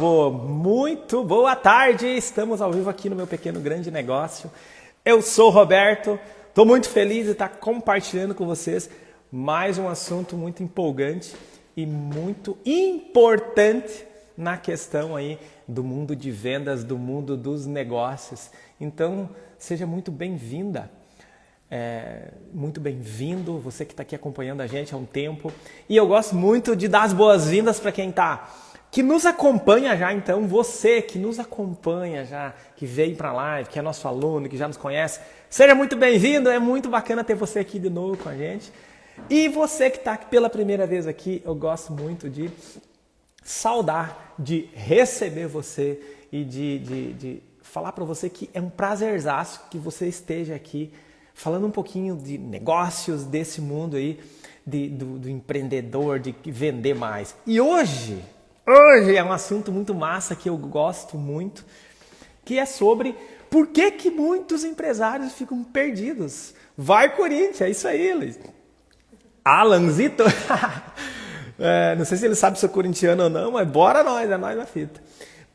Muito boa tarde, estamos ao vivo aqui no meu pequeno grande negócio. Eu sou o Roberto, estou muito feliz de estar compartilhando com vocês mais um assunto muito empolgante e muito importante na questão aí do mundo de vendas, do mundo dos negócios. Então, seja muito bem-vinda, muito bem-vindo, você que está aqui acompanhando a gente há um tempo. E eu gosto muito de dar as boas-vindas para quem que nos acompanha já, então, você que nos acompanha já, que veio para a live, que é nosso aluno, que já nos conhece, seja muito bem-vindo, é muito bacana ter você aqui de novo com a gente. E você que está pela primeira vez aqui, eu gosto muito de saudar, de receber você e de falar para você que é um prazerzaço que você esteja aqui falando um pouquinho de negócios, desse mundo aí, do empreendedor, de vender mais. E hoje é um assunto muito massa que eu gosto muito, que é sobre por que muitos empresários ficam perdidos. Vai Corinthians, é isso aí, Luiz. Alanzito, não sei se ele sabe se eu sou corintiano ou não, mas bora nós, é nós na fita.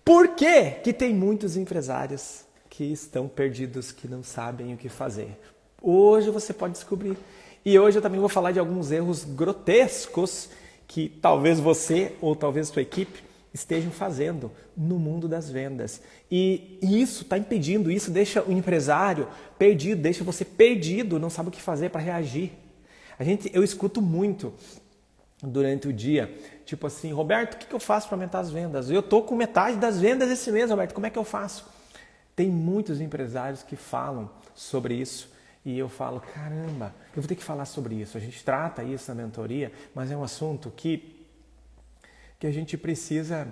Por que tem muitos empresários que estão perdidos, que não sabem o que fazer? Hoje você pode descobrir. E hoje eu também vou falar de alguns erros grotescos que talvez você ou talvez sua equipe estejam fazendo no mundo das vendas. E isso está impedindo, isso deixa o empresário perdido, deixa você perdido, não sabe o que fazer para reagir. Eu escuto muito durante o dia, tipo assim, Roberto, o que eu faço para aumentar as vendas? Eu estou com metade das vendas esse mês, Roberto, como é que eu faço? Tem muitos empresários que falam sobre isso. E eu falo, caramba, eu vou ter que falar sobre isso. A gente trata isso na mentoria, mas é um assunto que a gente precisa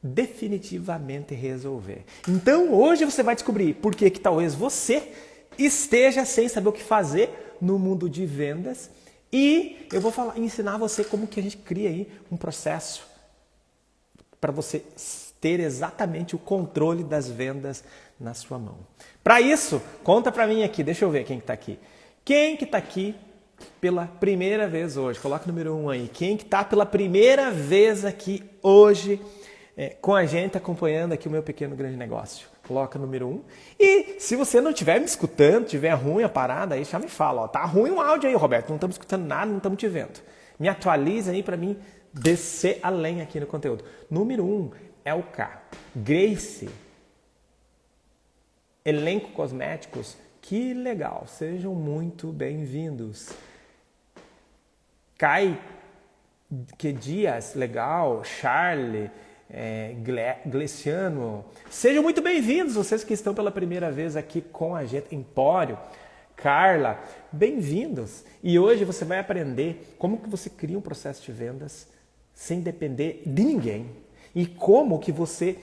definitivamente resolver. Então, hoje você vai descobrir por que talvez você esteja sem saber o que fazer no mundo de vendas. E eu vou ensinar você como que a gente cria aí um processo para você ter exatamente o controle das vendas na sua mão. Para isso, conta para mim aqui, deixa eu ver quem que está aqui. Quem que está aqui pela primeira vez hoje? Coloca o número 1 aí. Quem que está pela primeira vez aqui hoje com a gente, acompanhando aqui o meu pequeno grande negócio? Coloca o número 1. E se você não estiver me escutando, tiver ruim a parada, aí já me fala. Ó, tá ruim o áudio aí, Roberto, não estamos escutando nada, não estamos te vendo. Me atualiza aí para mim descer além aqui no conteúdo. Número 1 é o K. Grace. Elenco Cosméticos, que legal, sejam muito bem-vindos. Kai, que Dias, legal, Charlie, Gleciano, sejam muito bem-vindos, vocês que estão pela primeira vez aqui com a gente, Empório, Carla, bem-vindos. E hoje você vai aprender como que você cria um processo de vendas sem depender de ninguém e como que você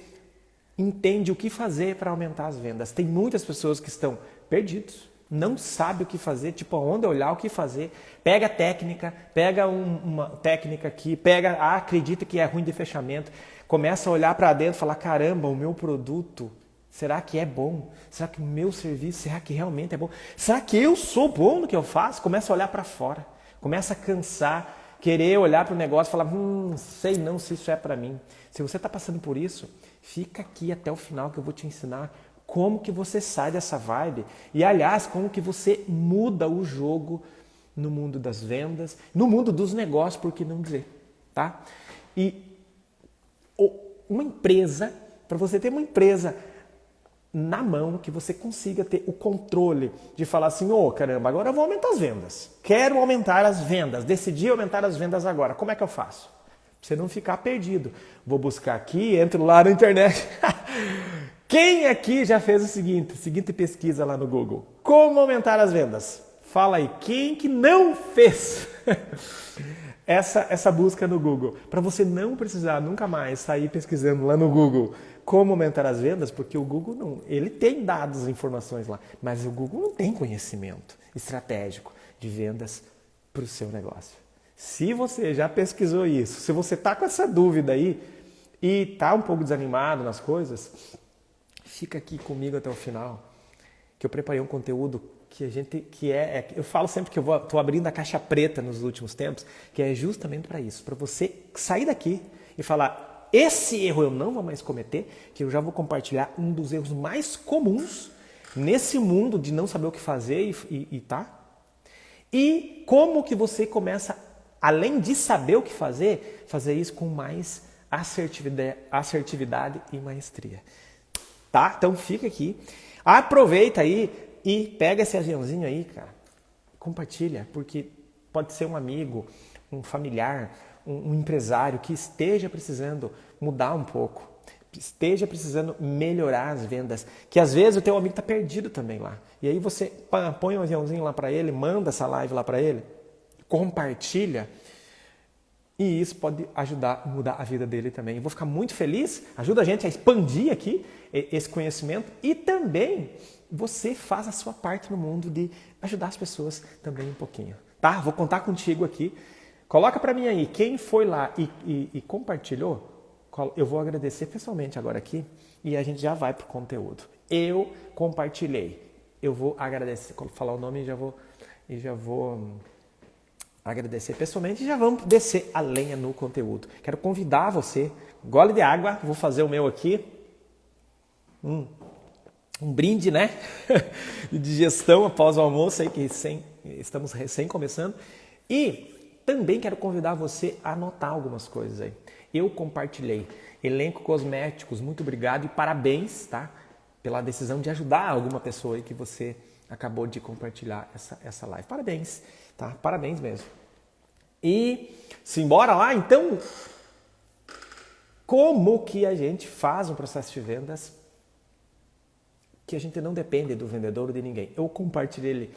entende o que fazer para aumentar as vendas. Tem muitas pessoas que estão perdidos, não sabem o que fazer, tipo, aonde olhar, o que fazer. Pega a técnica, pega uma técnica aqui, acredita que é ruim de fechamento, começa a olhar para dentro e falar, caramba, o meu produto, será que é bom? Será que o meu serviço, será que realmente é bom? Será que eu sou bom no que eu faço? Começa a olhar para fora, começa a cansar, querer olhar para o negócio e falar, sei não se isso é para mim. Se você está passando por isso, fica aqui até o final que eu vou te ensinar como que você sai dessa vibe e, aliás, como que você muda o jogo no mundo das vendas, no mundo dos negócios, por que não dizer, tá? E uma empresa, para você ter uma empresa na mão, que você consiga ter o controle de falar assim, caramba, agora eu vou aumentar as vendas. Quero aumentar as vendas, decidi aumentar as vendas agora. Como é que eu faço? Pra você não ficar perdido. Vou buscar aqui, entro lá na internet. Quem aqui já fez o seguinte pesquisa lá no Google? Como aumentar as vendas? Fala aí, quem que não fez essa busca no Google? Para você não precisar nunca mais sair pesquisando lá no Google como aumentar as vendas, porque o Google não, ele tem dados e informações lá, mas o Google não tem conhecimento estratégico de vendas para o seu negócio. Se você já pesquisou isso, se você está com essa dúvida aí e está um pouco desanimado nas coisas, fica aqui comigo até o final, que eu preparei um conteúdo eu falo sempre que eu estou abrindo a caixa preta nos últimos tempos, que é justamente para isso, para você sair daqui e falar, esse erro eu não vou mais cometer, que eu já vou compartilhar um dos erros mais comuns nesse mundo de não saber o que fazer e como que você começa, além de saber o que fazer isso com mais assertividade e maestria. Tá? Então fica aqui. Aproveita aí e pega esse aviãozinho aí, cara. Compartilha, porque pode ser um amigo, um familiar, um empresário que esteja precisando mudar um pouco, esteja precisando melhorar as vendas, que às vezes o teu amigo está perdido também lá. E aí você põe um aviãozinho lá para ele, manda essa live lá para ele, compartilha, e isso pode ajudar a mudar a vida dele também. Eu vou ficar muito feliz, ajuda a gente a expandir aqui esse conhecimento e também você faz a sua parte no mundo de ajudar as pessoas também um pouquinho. Tá? Vou contar contigo aqui. Coloca para mim aí, quem foi lá e compartilhou, eu vou agradecer pessoalmente agora aqui e a gente já vai pro conteúdo. Eu compartilhei. Eu vou agradecer, falar o nome e já vou agradecer pessoalmente e já vamos descer a lenha no conteúdo. Quero convidar você, gole de água, vou fazer o meu aqui. Um brinde, né? De digestão após o almoço, aí que estamos recém começando. E também quero convidar você a anotar algumas coisas aí. Eu compartilhei. Elenco Cosméticos, muito obrigado e parabéns, tá? Pela decisão de ajudar alguma pessoa aí que você acabou de compartilhar essa live. Parabéns, tá? Parabéns mesmo. E simbora lá, então, como que a gente faz um processo de vendas que a gente não depende do vendedor ou de ninguém? Eu compartilhei ele.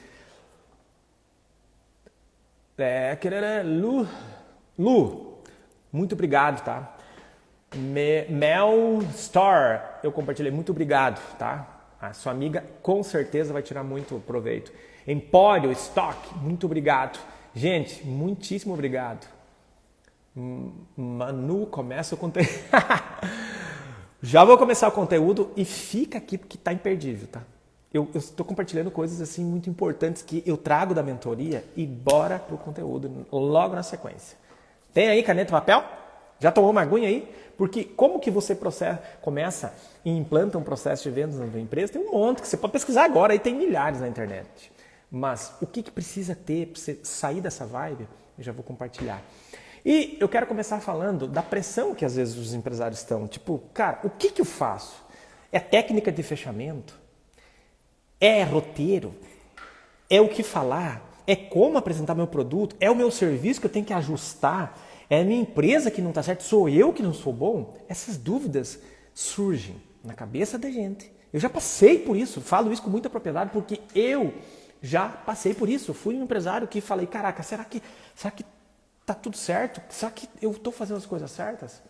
Lu, muito obrigado, tá? Mel Star, eu compartilhei, muito obrigado, tá? A sua amiga com certeza vai tirar muito proveito. Empório Stock, muito obrigado. Gente, muitíssimo obrigado. Manu, começa o conteúdo. Já vou começar o conteúdo e fica aqui porque tá imperdível, tá? Eu estou compartilhando coisas assim muito importantes que eu trago da mentoria e bora pro conteúdo logo na sequência. Tem aí caneta e papel? Já tomou uma aguinha aí? Porque como que você começa e implanta um processo de vendas na sua empresa? Tem um monte que você pode pesquisar agora, aí tem milhares na internet. Mas o que precisa ter para você sair dessa vibe? Eu já vou compartilhar. E eu quero começar falando da pressão que às vezes os empresários estão. Tipo, cara, o que eu faço? É técnica de fechamento? É roteiro? É o que falar? É como apresentar meu produto? É o meu serviço que eu tenho que ajustar? É a minha empresa que não está certa? Sou eu que não sou bom? Essas dúvidas surgem na cabeça da gente. Eu já passei por isso, falo isso com muita propriedade porque eu já passei por isso. Eu fui um empresário que falei, caraca, será que tá tudo certo? Será que eu estou fazendo as coisas certas?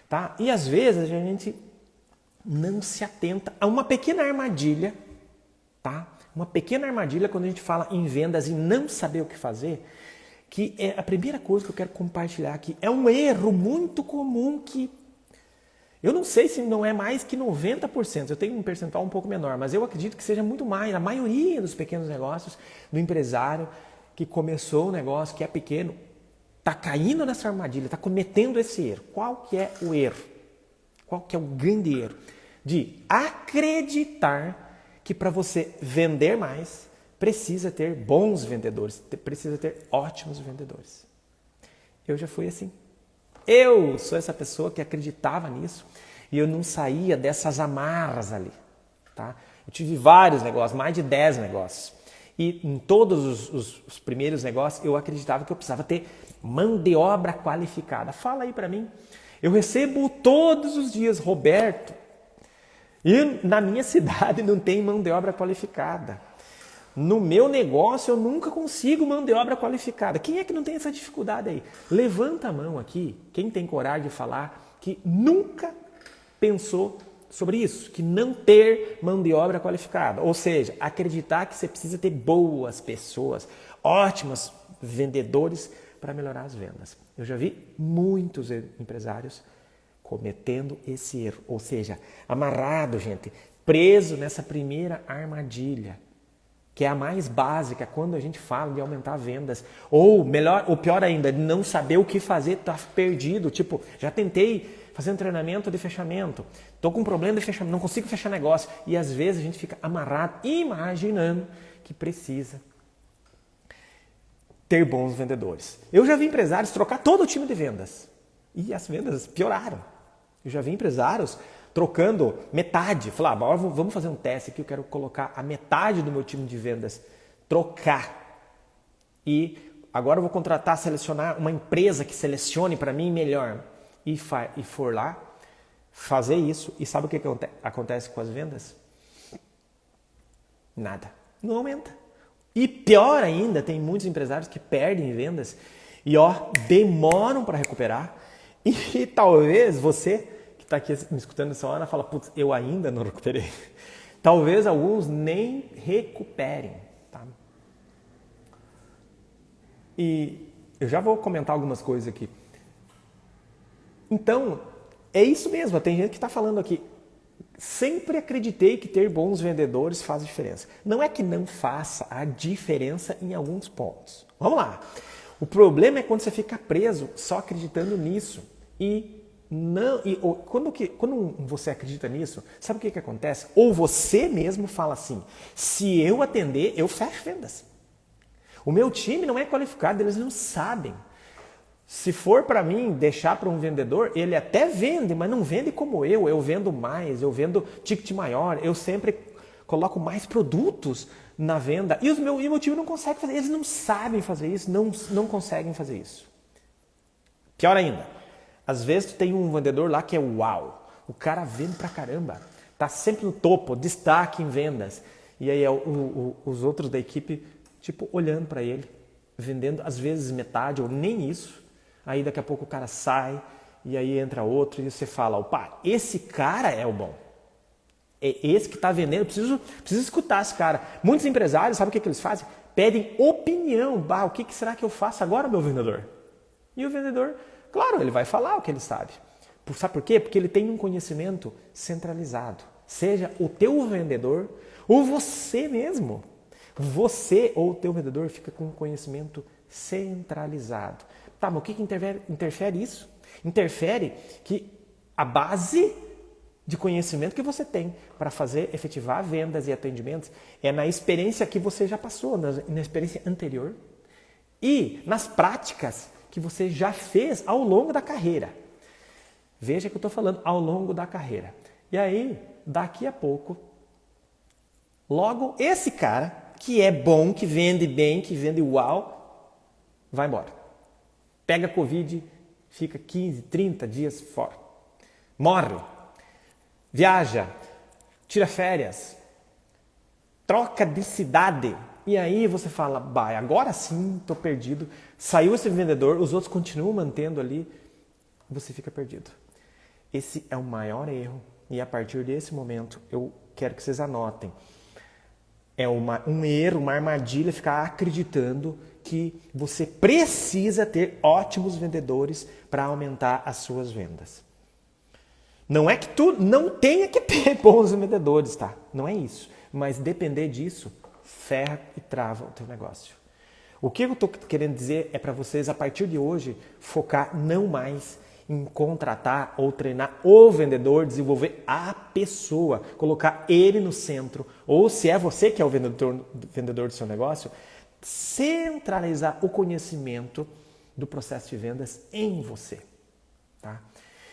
Tá? E às vezes a gente não se atenta a uma pequena armadilha, tá? Uma pequena armadilha quando a gente fala em vendas e não saber o que fazer, que é a primeira coisa que eu quero compartilhar aqui. É um erro muito comum que eu não sei se não é mais que 90%. Eu tenho um percentual um pouco menor, mas eu acredito que seja muito mais. A maioria dos pequenos negócios, do empresário que começou o negócio, que é pequeno, está caindo nessa armadilha, está cometendo esse erro. Qual que é o erro? Qual que é o grande erro? De acreditar que para você vender mais, precisa ter bons vendedores, precisa ter ótimos vendedores. Eu já fui assim. Eu sou essa pessoa que acreditava nisso e eu não saía dessas amarras ali. Tá? Eu tive vários negócios, mais de 10 negócios. E em todos os primeiros negócios eu acreditava que eu precisava ter mão de obra qualificada. Fala aí para mim. Eu recebo todos os dias, Roberto, e na minha cidade não tem mão de obra qualificada. No meu negócio eu nunca consigo mão de obra qualificada. Quem é que não tem essa dificuldade aí? Levanta a mão aqui, quem tem coragem de falar que nunca pensou sobre isso, que não ter mão de obra qualificada. Ou seja, acreditar que você precisa ter boas pessoas, ótimos vendedores para melhorar as vendas. Eu já vi muitos empresários cometendo esse erro. Ou seja, amarrado, gente, preso nessa primeira armadilha, que é a mais básica quando a gente fala de aumentar vendas. Ou melhor, ou pior ainda, de não saber o que fazer, tá perdido. Tipo, já tentei fazendo treinamento de fechamento. Estou com um problema de fechamento, não consigo fechar negócio. E às vezes a gente fica amarrado, imaginando que precisa ter bons vendedores. Eu já vi empresários trocar todo o time de vendas. E as vendas pioraram. Eu já vi empresários trocando metade. Falar, vamos fazer um teste aqui, eu quero colocar a metade do meu time de vendas. Trocar. E agora eu vou contratar, selecionar uma empresa que selecione para mim melhor. E for lá, fazer isso. E sabe o que acontece com as vendas? Nada. Não aumenta. E pior ainda, tem muitos empresários que perdem vendas e demoram para recuperar. E talvez você que está aqui me escutando nessa hora fala, putz, eu ainda não recuperei. Talvez alguns nem recuperem. Tá? E eu já vou comentar algumas coisas aqui. Então, é isso mesmo. Tem gente que está falando aqui. Sempre acreditei que ter bons vendedores faz diferença. Não é que não faça a diferença em alguns pontos. Vamos lá. O problema é quando você fica preso só acreditando nisso. Quando você acredita nisso, sabe o que acontece? Ou você mesmo fala assim, se eu atender, eu fecho vendas. O meu time não é qualificado, eles não sabem. Se for para mim deixar para um vendedor, ele até vende, mas não vende como eu vendo mais, eu vendo ticket maior, eu sempre coloco mais produtos na venda. E o meu time não consegue fazer, eles não sabem fazer isso, não conseguem fazer isso. Pior ainda, às vezes tu tem um vendedor lá que é uau, o cara vende pra caramba, tá sempre no topo, destaque em vendas. E aí os outros da equipe, tipo, olhando para ele, vendendo às vezes metade ou nem isso. Aí daqui a pouco o cara sai e aí entra outro e você fala, opa, esse cara é o bom. É esse que está vendendo, preciso escutar esse cara. Muitos empresários, sabe o que eles fazem? Pedem opinião. O que será que eu faço agora, meu vendedor? E o vendedor, claro, ele vai falar o que ele sabe. Sabe por quê? Porque ele tem um conhecimento centralizado. Seja o teu vendedor ou você mesmo. Você ou o teu vendedor fica com um conhecimento centralizado. Tá, mas o que interfere isso? Interfere que a base de conhecimento que você tem para fazer, efetivar vendas e atendimentos é na experiência que você já passou, na experiência anterior e nas práticas que você já fez ao longo da carreira. Veja que eu estou falando ao longo da carreira. E aí, daqui a pouco, logo esse cara que é bom, que vende bem, que vende uau, vai embora. Pega Covid, fica 15, 30 dias fora. Morre. Viaja. Tira férias. Troca de cidade. E aí você fala, agora sim estou perdido. Saiu esse vendedor, os outros continuam mantendo ali. Você fica perdido. Esse é o maior erro. E a partir desse momento, eu quero que vocês anotem. É um erro, uma armadilha ficar acreditando que você precisa ter ótimos vendedores para aumentar as suas vendas. Não é que tu não tenha que ter bons vendedores, tá? Não é isso. Mas depender disso, ferra e trava o teu negócio. O que eu estou querendo dizer é para vocês, a partir de hoje, focar não mais em contratar ou treinar o vendedor, desenvolver a pessoa, colocar ele no centro. Ou se é você que é o vendedor do seu negócio, centralizar o conhecimento do processo de vendas em você. Tá?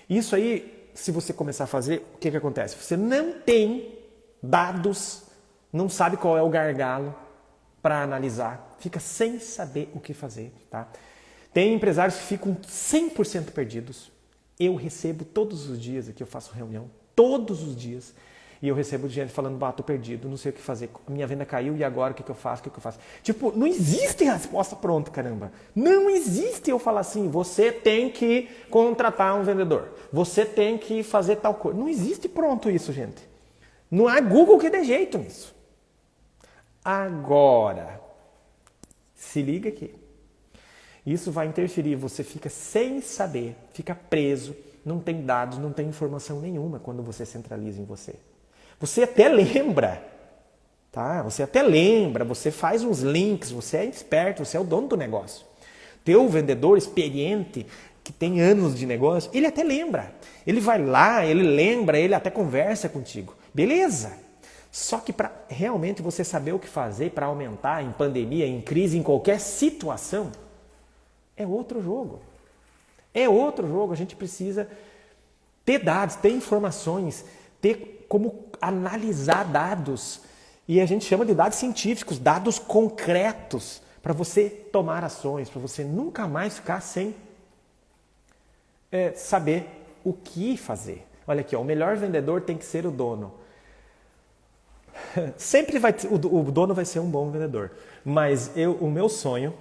Isso aí, se você começar a fazer, o que acontece? Você não tem dados, não sabe qual é o gargalo para analisar, fica sem saber o que fazer. Tá? Tem empresários que ficam 100% perdidos. Eu recebo todos os dias aqui, eu faço reunião, todos os dias. E eu recebo gente falando, tô perdido, não sei o que fazer. Minha venda caiu e agora o que eu faço? Tipo, não existe resposta pronta, caramba. Não existe eu falar assim, você tem que contratar um vendedor. Você tem que fazer tal coisa. Não existe pronto isso, gente. Não há Google que dê jeito nisso. Agora, se liga aqui. Isso vai interferir, você fica sem saber, fica preso, não tem dados, não tem informação nenhuma quando você centraliza em você. Você até lembra, tá? Você faz uns links, você é esperto, você é o dono do negócio. Teu vendedor experiente que tem anos de negócio, ele até lembra. Ele vai lá, ele lembra, ele até conversa contigo. Beleza. Só que para realmente você saber o que fazer para aumentar em pandemia, em crise, em qualquer situação, é outro jogo. É outro jogo. A gente precisa ter dados, ter informações, ter como analisar dados. E a gente chama de dados científicos, dados concretos, para você tomar ações, para você nunca mais ficar sem saber o que fazer. Olha aqui, ó, o melhor vendedor tem que ser o dono. Sempre o dono vai ser um bom vendedor. Mas o meu sonho,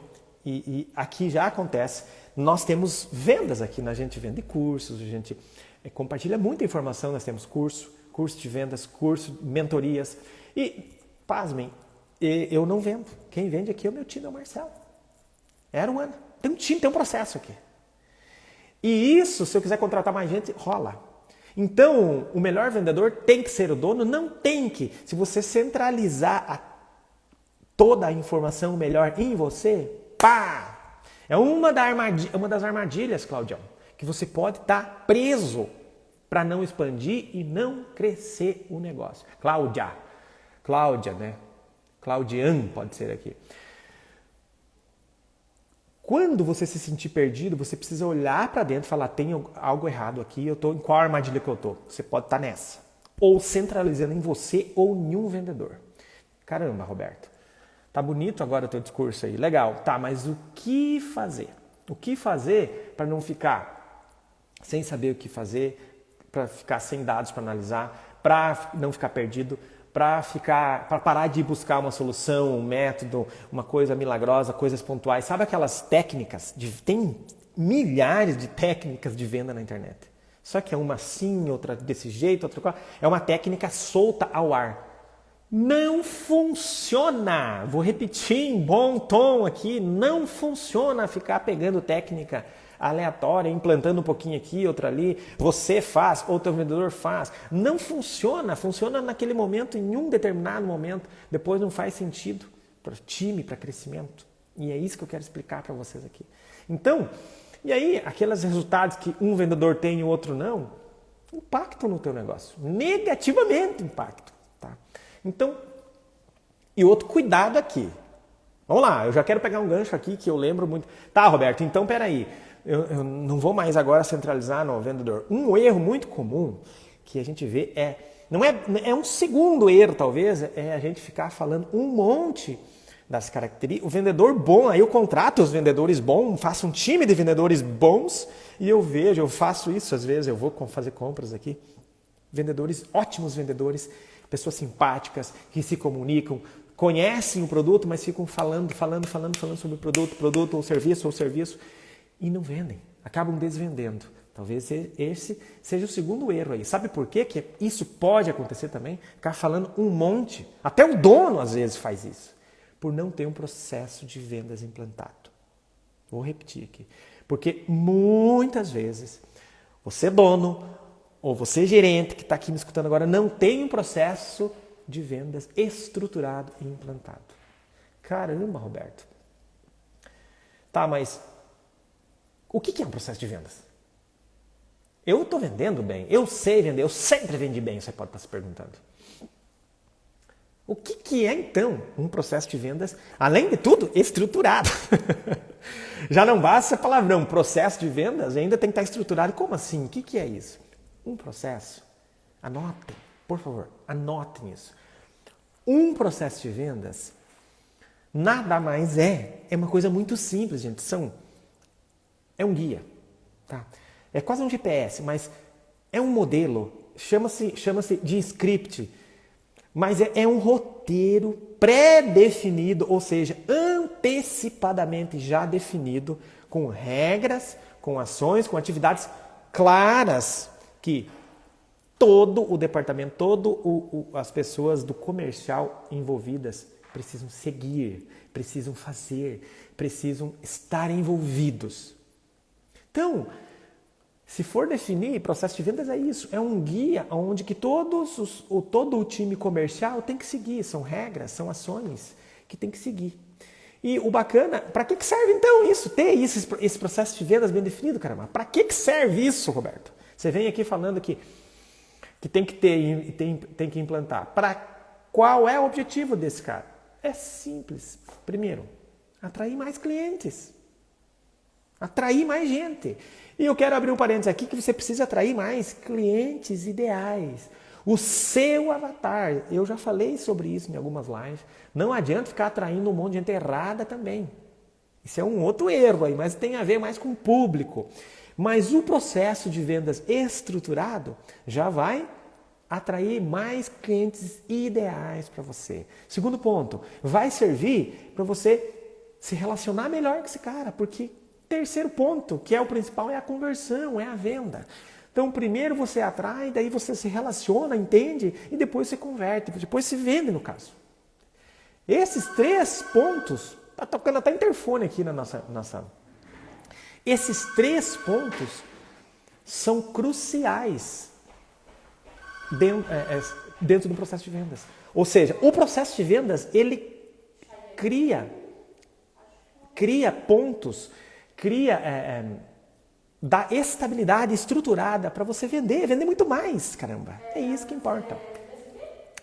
e aqui já acontece, nós temos vendas aqui, a gente vende cursos, a gente compartilha muita informação, nós temos curso de vendas, mentorias. E, pasmem, eu não vendo. Quem vende aqui é o meu time, é o Marcelo. Era um ano. Tem um time, tem um processo aqui. E isso, se eu quiser contratar mais gente, rola. Então, o melhor vendedor tem que ser o dono? Não tem que. Se você centralizar toda a informação melhor em você, pá! É uma das armadilhas, Claudião, que você pode estar preso para não expandir e não crescer o negócio. Cláudia, né? Claudian pode ser aqui. Quando você se sentir perdido, você precisa olhar para dentro e falar, tem algo errado aqui, eu estou em qual armadilha que eu estou? Você pode estar nessa. Ou centralizando em você ou em um vendedor. Caramba, Roberto, tá bonito agora o teu discurso aí, legal. Tá, mas o que fazer? O que fazer para não ficar sem saber o que fazer, para ficar sem dados para analisar, para não ficar perdido, para parar de buscar uma solução, um método, uma coisa milagrosa, coisas pontuais. Sabe aquelas técnicas? Tem milhares de técnicas de venda na internet. Só que é uma assim, outra desse jeito, outra coisa. É uma técnica solta ao ar. Não funciona! Vou repetir em bom tom aqui. Não funciona ficar pegando técnica aleatória, implantando um pouquinho aqui, outra ali, você faz, outro vendedor faz. Não funciona, funciona naquele momento, em um determinado momento, depois não faz sentido para o time, para crescimento. E é isso que eu quero explicar para vocês aqui. Então, e aí, aqueles resultados que um vendedor tem e o outro não, impactam no teu negócio, negativamente impactam. Tá? Então, e outro cuidado aqui. Vamos lá, eu já quero pegar um gancho aqui que eu lembro muito. Tá, Roberto, então peraí. Eu não vou mais agora centralizar no vendedor. Um erro muito comum que a gente vê é um segundo erro talvez, é a gente ficar falando um monte das características. O vendedor bom, aí eu contrato os vendedores bons, faço um time de vendedores bons e eu faço isso às vezes, eu vou fazer compras aqui. Ótimos vendedores, pessoas simpáticas, que se comunicam, conhecem o produto, mas ficam falando sobre o produto ou serviço, e não vendem, acabam desvendendo. Talvez esse seja o segundo erro aí. Sabe por quê que isso pode acontecer também? Ficar falando um monte, até o dono às vezes faz isso, por não ter um processo de vendas implantado. Vou repetir aqui, porque muitas vezes você dono ou você gerente que está aqui me escutando agora não tem um processo de vendas estruturado e implantado. Caramba, Roberto. Tá, mas o que é um processo de vendas? Eu estou vendendo bem, eu sei vender, eu sempre vendi bem, você pode estar se perguntando. O que é então um processo de vendas, além de tudo, estruturado? Já não basta palavrão, processo de vendas ainda tem que estar estruturado. Como assim? O que é isso? Um processo, anotem, por favor, anotem isso. Um processo de vendas nada mais é uma coisa muito simples, gente. É um guia, tá? É quase um GPS, mas é um modelo, chama-se de script, mas é um roteiro pré-definido, ou seja, antecipadamente já definido, com regras, com ações, com atividades claras que todo o departamento, as pessoas do comercial envolvidas precisam seguir, precisam fazer, precisam estar envolvidos. Então, se for definir, processo de vendas é isso, é um guia onde que todo o time comercial tem que seguir, são regras, são ações que tem que seguir. E o bacana, para que serve então isso? Ter esse processo de vendas bem definido, caramba? Para que serve isso, Roberto? Você vem aqui falando que tem que ter e tem que implantar. Qual é o objetivo desse cara? É simples. Primeiro, atrair mais clientes. Atrair mais gente. E eu quero abrir um parênteses aqui que você precisa atrair mais clientes ideais. O seu avatar. Eu já falei sobre isso em algumas lives. Não adianta ficar atraindo um monte de gente errada também. Isso é um outro erro aí, mas tem a ver mais com o público. Mas o processo de vendas estruturado já vai atrair mais clientes ideais para você. Segundo ponto, vai servir para você se relacionar melhor com esse cara, porque terceiro ponto, que é o principal, é a conversão, é a venda. Então, primeiro você atrai, daí você se relaciona, entende, e depois você converte, depois se vende, no caso. Esses 3 pontos, tá tocando até interfone aqui na nossa. Esses 3 pontos são cruciais dentro do processo de vendas. Ou seja, o processo de vendas, ele cria pontos, dá estabilidade estruturada para você vender muito mais, caramba. É isso que importa.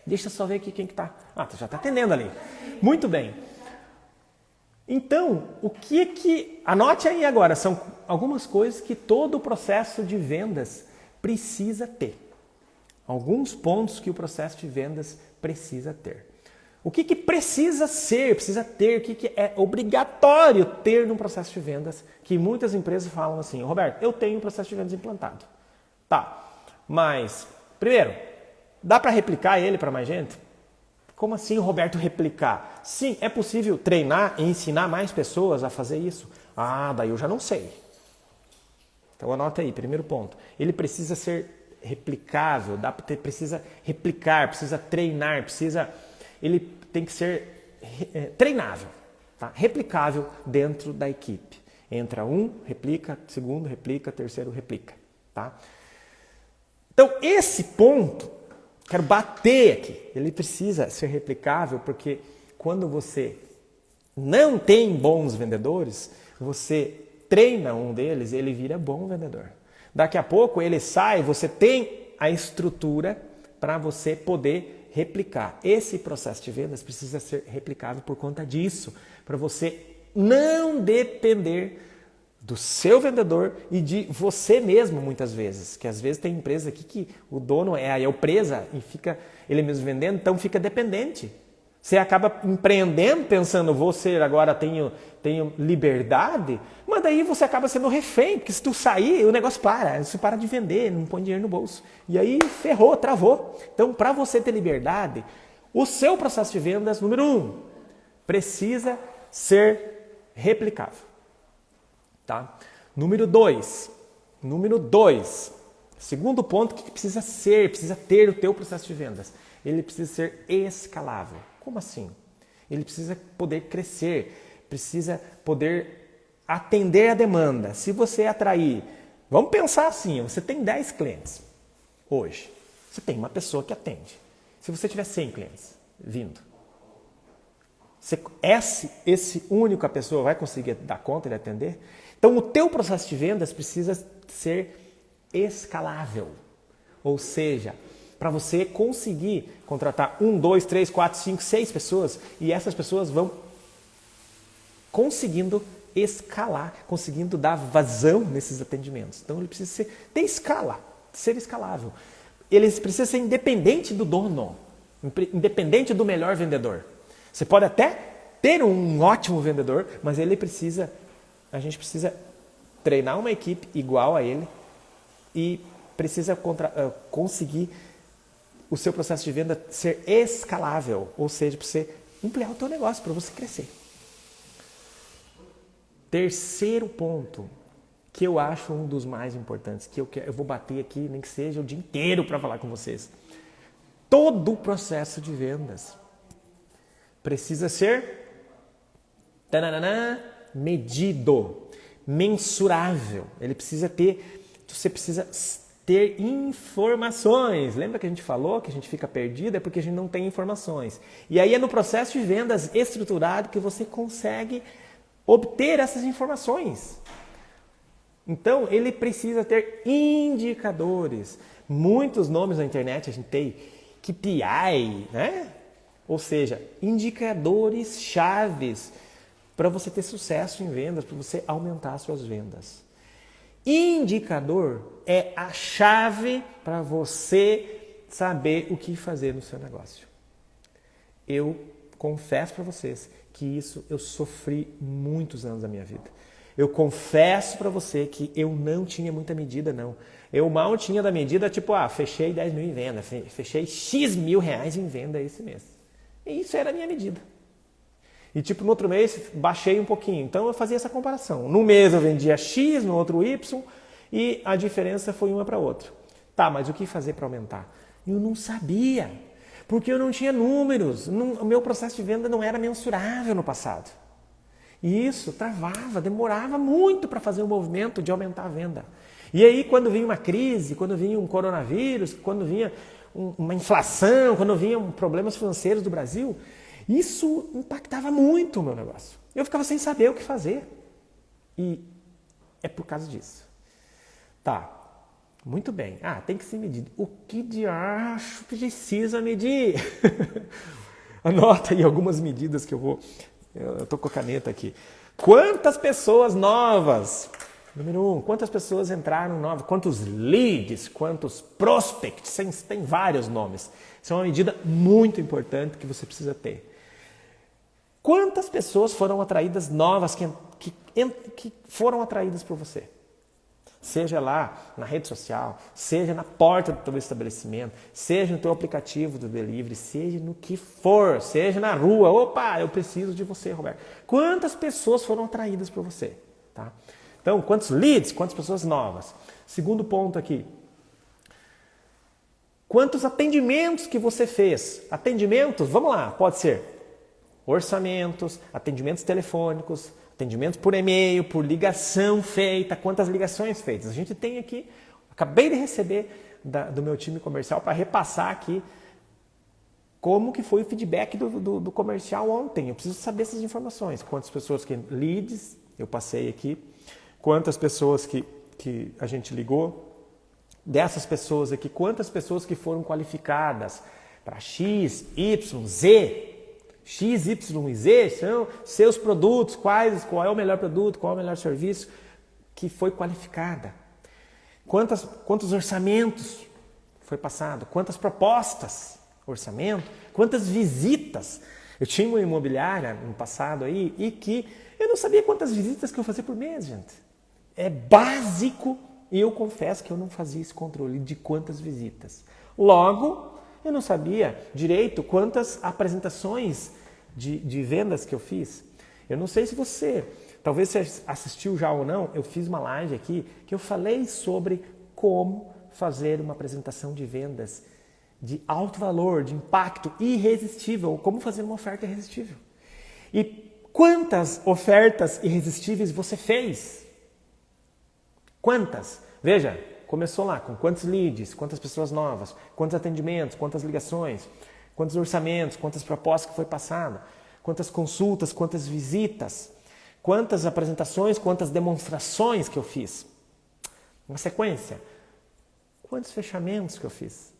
Deixa eu só ver aqui quem que tá. Tu já está atendendo ali. Muito bem. Então, anote aí agora, são algumas coisas que todo o processo de vendas precisa ter. Alguns pontos que o processo de vendas precisa ter. O que precisa ter, o que é obrigatório ter num processo de vendas, que muitas empresas falam assim, Roberto, eu tenho um processo de vendas implantado. Tá, mas, primeiro, dá para replicar ele para mais gente? Como assim, Roberto, replicar? Sim, é possível treinar e ensinar mais pessoas a fazer isso? Daí eu já não sei. Então anota aí, primeiro ponto. Ele precisa ser replicável, precisa replicar, precisa treinar, ele tem que ser treinável, tá? Replicável dentro da equipe. Entra um, replica, segundo, replica, terceiro, replica. Tá? Então, esse ponto, quero bater aqui, ele precisa ser replicável porque quando você não tem bons vendedores, você treina um deles, ele vira bom vendedor. Daqui a pouco ele sai, você tem a estrutura para você poder replicar. Esse processo de vendas precisa ser replicável por conta disso, para você não depender do seu vendedor e de você mesmo muitas vezes, que às vezes tem empresa aqui que o dono é a empresa e fica ele mesmo vendendo, então fica dependente. Você acaba empreendendo pensando, agora tenho liberdade, mas daí você acaba sendo refém, porque se tu sair, o negócio você para de vender, não põe dinheiro no bolso. E aí ferrou, travou. Então, para você ter liberdade, o seu processo de vendas, número 1, precisa ser replicável. Tá? Número 2, segundo ponto, que precisa ter o teu processo de vendas? Ele precisa ser escalável. Como assim? Ele precisa poder crescer, precisa poder atender a demanda. Se você atrair, vamos pensar assim, você tem 10 clientes hoje, você tem uma pessoa que atende. Se você tiver 100 clientes vindo, esse única pessoa vai conseguir dar conta de atender? Então o teu processo de vendas precisa ser escalável, ou seja, para você conseguir contratar 1, 2, 3, 4, 5, 6 pessoas e essas pessoas vão conseguindo escalar, conseguindo dar vazão nesses atendimentos. Então ele precisa ter escala, ser escalável. Ele precisa ser independente do dono, independente do melhor vendedor. Você pode até ter um ótimo vendedor, mas a gente precisa treinar uma equipe igual a ele e precisa conseguir o seu processo de venda ser escalável, ou seja, para você ampliar o teu negócio, para você crescer. Terceiro ponto, que eu acho um dos mais importantes, que eu vou bater aqui, nem que seja o dia inteiro para falar com vocês. Todo o processo de vendas precisa ser medido, mensurável. Ele precisa você precisa ter informações. Lembra que a gente falou que a gente fica perdido? É porque a gente não tem informações. E aí é no processo de vendas estruturado que você consegue obter essas informações. Então, ele precisa ter indicadores. Muitos nomes na internet a gente tem KPI, né? Ou seja, indicadores chaves para você ter sucesso em vendas, para você aumentar as suas vendas. Indicador é a chave para você saber o que fazer no seu negócio. Eu confesso para vocês que isso eu sofri muitos anos da minha vida. Eu confesso para você que eu não tinha muita medida, não. Eu mal tinha da medida, tipo, fechei 10 mil em venda, fechei X mil reais em venda esse mês. E isso era a minha medida. E tipo, no outro mês, baixei um pouquinho. Então, eu fazia essa comparação. No mês eu vendia X, no outro Y, e a diferença foi uma para outra. Tá, mas o que fazer para aumentar? Eu não sabia, porque eu não tinha números. O meu processo de venda não era mensurável no passado. E isso travava, demorava muito para fazer o movimento de aumentar a venda. E aí, quando vinha uma crise, quando vinha um coronavírus, quando vinha uma inflação, quando vinham problemas financeiros do Brasil, isso impactava muito o meu negócio. Eu ficava sem saber o que fazer. E é por causa disso. Tá, muito bem. Tem que se medir. O que de acho precisa medir? Anota aí algumas medidas que eu vou... Eu estou com a caneta aqui. Quantas pessoas novas? Número 1, quantas pessoas entraram novas? Quantos leads? Quantos prospects? Tem vários nomes. Isso é uma medida muito importante que você precisa ter. Quantas pessoas foram atraídas novas que foram atraídas por você? Seja lá na rede social, seja na porta do teu estabelecimento, seja no teu aplicativo do delivery, seja no que for, seja na rua. Opa, eu preciso de você, Roberto. Quantas pessoas foram atraídas por você? Tá? Então, quantos leads, quantas pessoas novas? Segundo ponto aqui. Quantos atendimentos que você fez? Atendimentos, vamos lá, pode ser orçamentos, atendimentos telefônicos, atendimentos por e-mail, por ligação feita, quantas ligações feitas. A gente tem aqui, acabei de receber do meu time comercial para repassar aqui como que foi o feedback do comercial ontem. Eu preciso saber essas informações. Quantas pessoas que leads eu passei aqui, quantas pessoas que a gente ligou, dessas pessoas aqui, quantas pessoas que foram qualificadas para X, Y, Z. X, Y e Z são seus produtos, qual é o melhor produto, qual é o melhor serviço que foi qualificada. Quantos orçamentos foi passado, quantas propostas, orçamento, quantas visitas. Eu tinha uma imobiliária no passado aí e que eu não sabia quantas visitas que eu fazia por mês, gente. É básico e eu confesso que eu não fazia esse controle de quantas visitas. Logo, eu não sabia direito quantas apresentações de vendas que eu fiz. Eu não sei se talvez você assistiu já ou não, eu fiz uma live aqui que eu falei sobre como fazer uma apresentação de vendas de alto valor, de impacto irresistível, como fazer uma oferta irresistível. E quantas ofertas irresistíveis você fez? Quantas? Veja, começou lá com quantos leads, quantas pessoas novas, quantos atendimentos, quantas ligações, quantos orçamentos, quantas propostas que foi passada, quantas consultas, quantas visitas, quantas apresentações, quantas demonstrações que eu fiz. Uma sequência. Quantos fechamentos que eu fiz?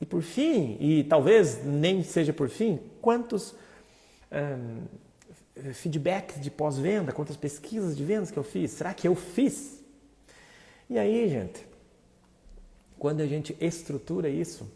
E por fim, e talvez nem seja por fim, quantos feedbacks de pós-venda, quantas pesquisas de vendas que eu fiz? Será que eu fiz? E aí, gente, quando a gente estrutura isso,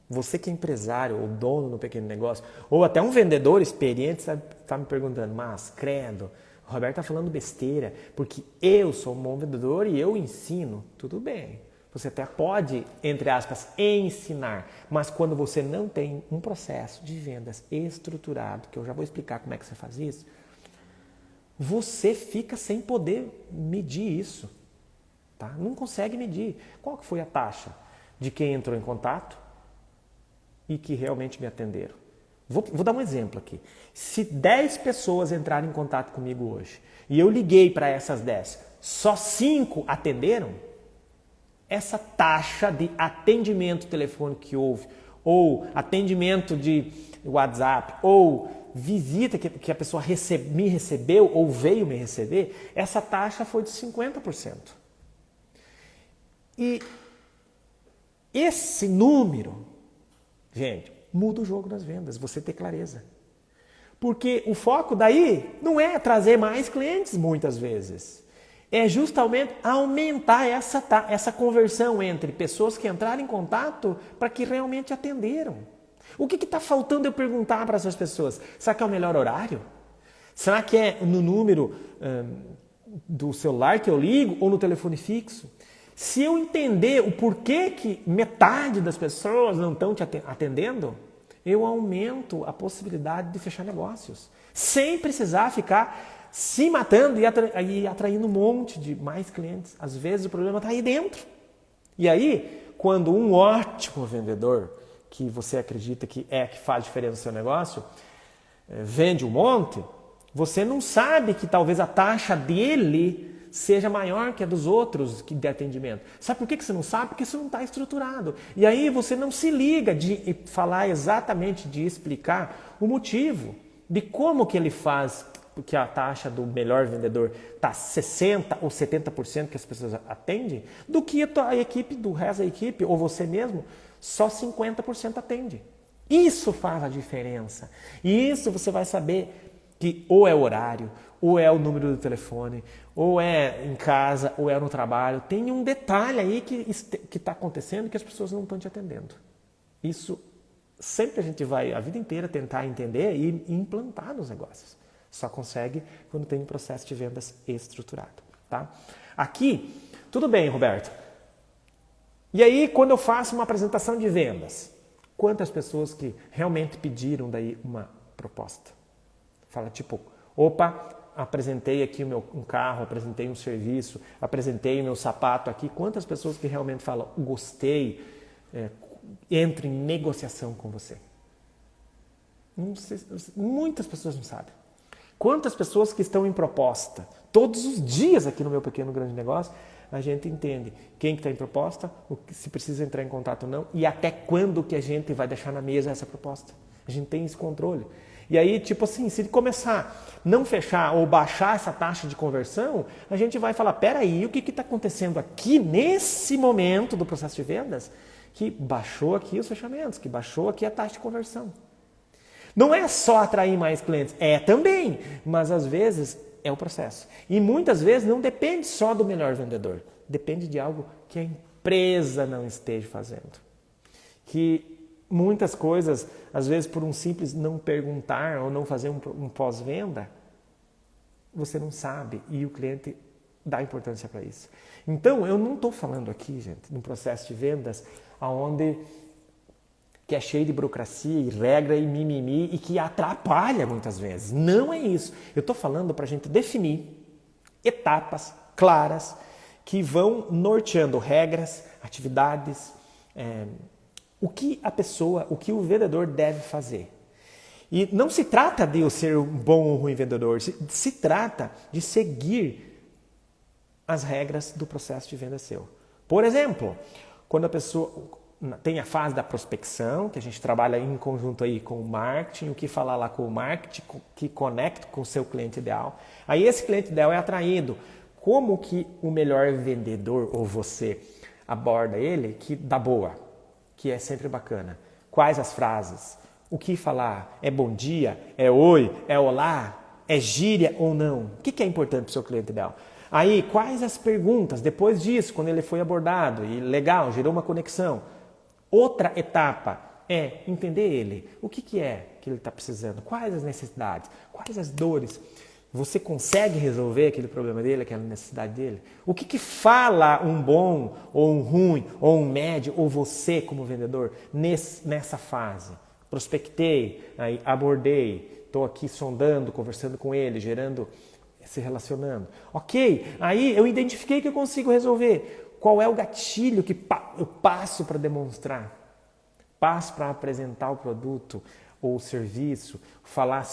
você que é empresário ou dono do pequeno negócio, ou até um vendedor experiente está me perguntando, mas credo, o Roberto está falando besteira, porque eu sou um bom vendedor e eu ensino. Tudo bem, você até pode, entre aspas, ensinar, mas quando você não tem um processo de vendas estruturado, que eu já vou explicar como é que você faz isso, você fica sem poder medir isso. Tá? Não consegue medir. Qual que foi a taxa de quem entrou em contato e que realmente me atenderam? Vou dar um exemplo aqui. Se 10 pessoas entraram em contato comigo hoje e eu liguei para essas 10, só 5 atenderam, essa taxa de atendimento telefônico que houve, ou atendimento de WhatsApp, ou visita que a pessoa me recebeu ou veio me receber, essa taxa foi de 50%. E esse número, gente, muda o jogo das vendas, você ter clareza. Porque o foco daí não é trazer mais clientes muitas vezes. É justamente aumentar essa conversão entre pessoas que entraram em contato para que realmente atenderam. O que está faltando eu perguntar para essas pessoas? Será que é o melhor horário? Será que é no número do celular que eu ligo ou no telefone fixo? Se eu entender o porquê que metade das pessoas não estão te atendendo, eu aumento a possibilidade de fechar negócios. Sem precisar ficar se matando e atraindo um monte de mais clientes. Às vezes o problema está aí dentro. E aí, quando um ótimo vendedor, que você acredita que faz diferença no seu negócio, vende um monte, você não sabe que talvez a taxa dele seja maior que a dos outros de atendimento. Sabe por que você não sabe? Porque isso não está estruturado. E aí você não se liga de falar exatamente, de explicar o motivo de como que ele faz, porque a taxa do melhor vendedor está 60% ou 70% que as pessoas atendem, do que a equipe, do resto da equipe, ou você mesmo, só 50% atende. Isso faz a diferença. E isso você vai saber que ou é o horário, ou é o número do telefone, ou é em casa, ou é no trabalho. Tem um detalhe aí que está acontecendo que as pessoas não estão te atendendo. Isso sempre a gente vai a vida inteira tentar entender e implantar nos negócios. Só consegue quando tem um processo de vendas estruturado. Tá? Aqui, tudo bem, Roberto. E aí, quando eu faço uma apresentação de vendas, quantas pessoas que realmente pediram daí uma proposta? Fala tipo, opa, apresentei aqui um carro, apresentei um serviço, apresentei meu sapato aqui. Quantas pessoas que realmente falam, gostei, entro em negociação com você? Não sei, muitas pessoas não sabem. Quantas pessoas que estão em proposta? Todos os dias aqui no meu pequeno grande negócio, a gente entende quem que está em proposta, se precisa entrar em contato ou não, e até quando que a gente vai deixar na mesa essa proposta. A gente tem esse controle. E aí, tipo assim, se começar a não fechar ou baixar essa taxa de conversão, a gente vai falar, peraí, o que está acontecendo aqui nesse momento do processo de vendas que baixou aqui os fechamentos, que baixou aqui a taxa de conversão. Não é só atrair mais clientes, é também, mas às vezes é o processo. E muitas vezes não depende só do melhor vendedor, depende de algo que a empresa não esteja fazendo. Que muitas coisas, às vezes por um simples não perguntar ou não fazer um pós-venda, você não sabe e o cliente dá importância para isso. Então, eu não estou falando aqui, gente, de um processo de vendas onde que é cheio de burocracia e regra e mimimi e que atrapalha muitas vezes. Não é isso. Eu estou falando para a gente definir etapas claras que vão norteando regras, atividades, o que a pessoa, o que o vendedor deve fazer. E não se trata de eu ser um bom ou ruim vendedor, se trata de seguir as regras do processo de venda seu. Por exemplo, quando a pessoa tem a fase da prospecção, que a gente trabalha em conjunto aí com o marketing, o que falar lá com o marketing, que conecta com o seu cliente ideal. Aí esse cliente ideal é atraído. Como que o melhor vendedor ou você aborda ele que dá boa, que é sempre bacana? Quais as frases? O que falar? É bom dia? É oi? É olá? É gíria ou não? O que é importante para o seu cliente ideal? Aí, quais as perguntas? Depois disso, quando ele foi abordado e legal, gerou uma conexão. Outra etapa é entender ele. O que é que ele está precisando? Quais as necessidades? Quais as dores? Você consegue resolver aquele problema dele, aquela necessidade dele? O que fala um bom, ou um ruim, ou um médio, ou você como vendedor nessa fase? Prospectei, aí abordei, estou aqui sondando, conversando com ele, gerando, se relacionando. Ok, aí eu identifiquei que eu consigo resolver. Qual é o gatilho que eu passo para demonstrar? Passo para apresentar o produto ou o serviço, falar,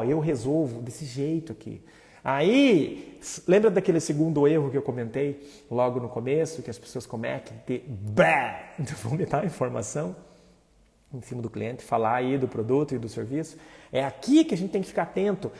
eu resolvo desse jeito aqui. Aí, lembra daquele segundo erro que eu comentei logo no começo, que as pessoas cometem de vomitar informação em cima do cliente, falar aí do produto e do serviço? É aqui que a gente tem que ficar atento.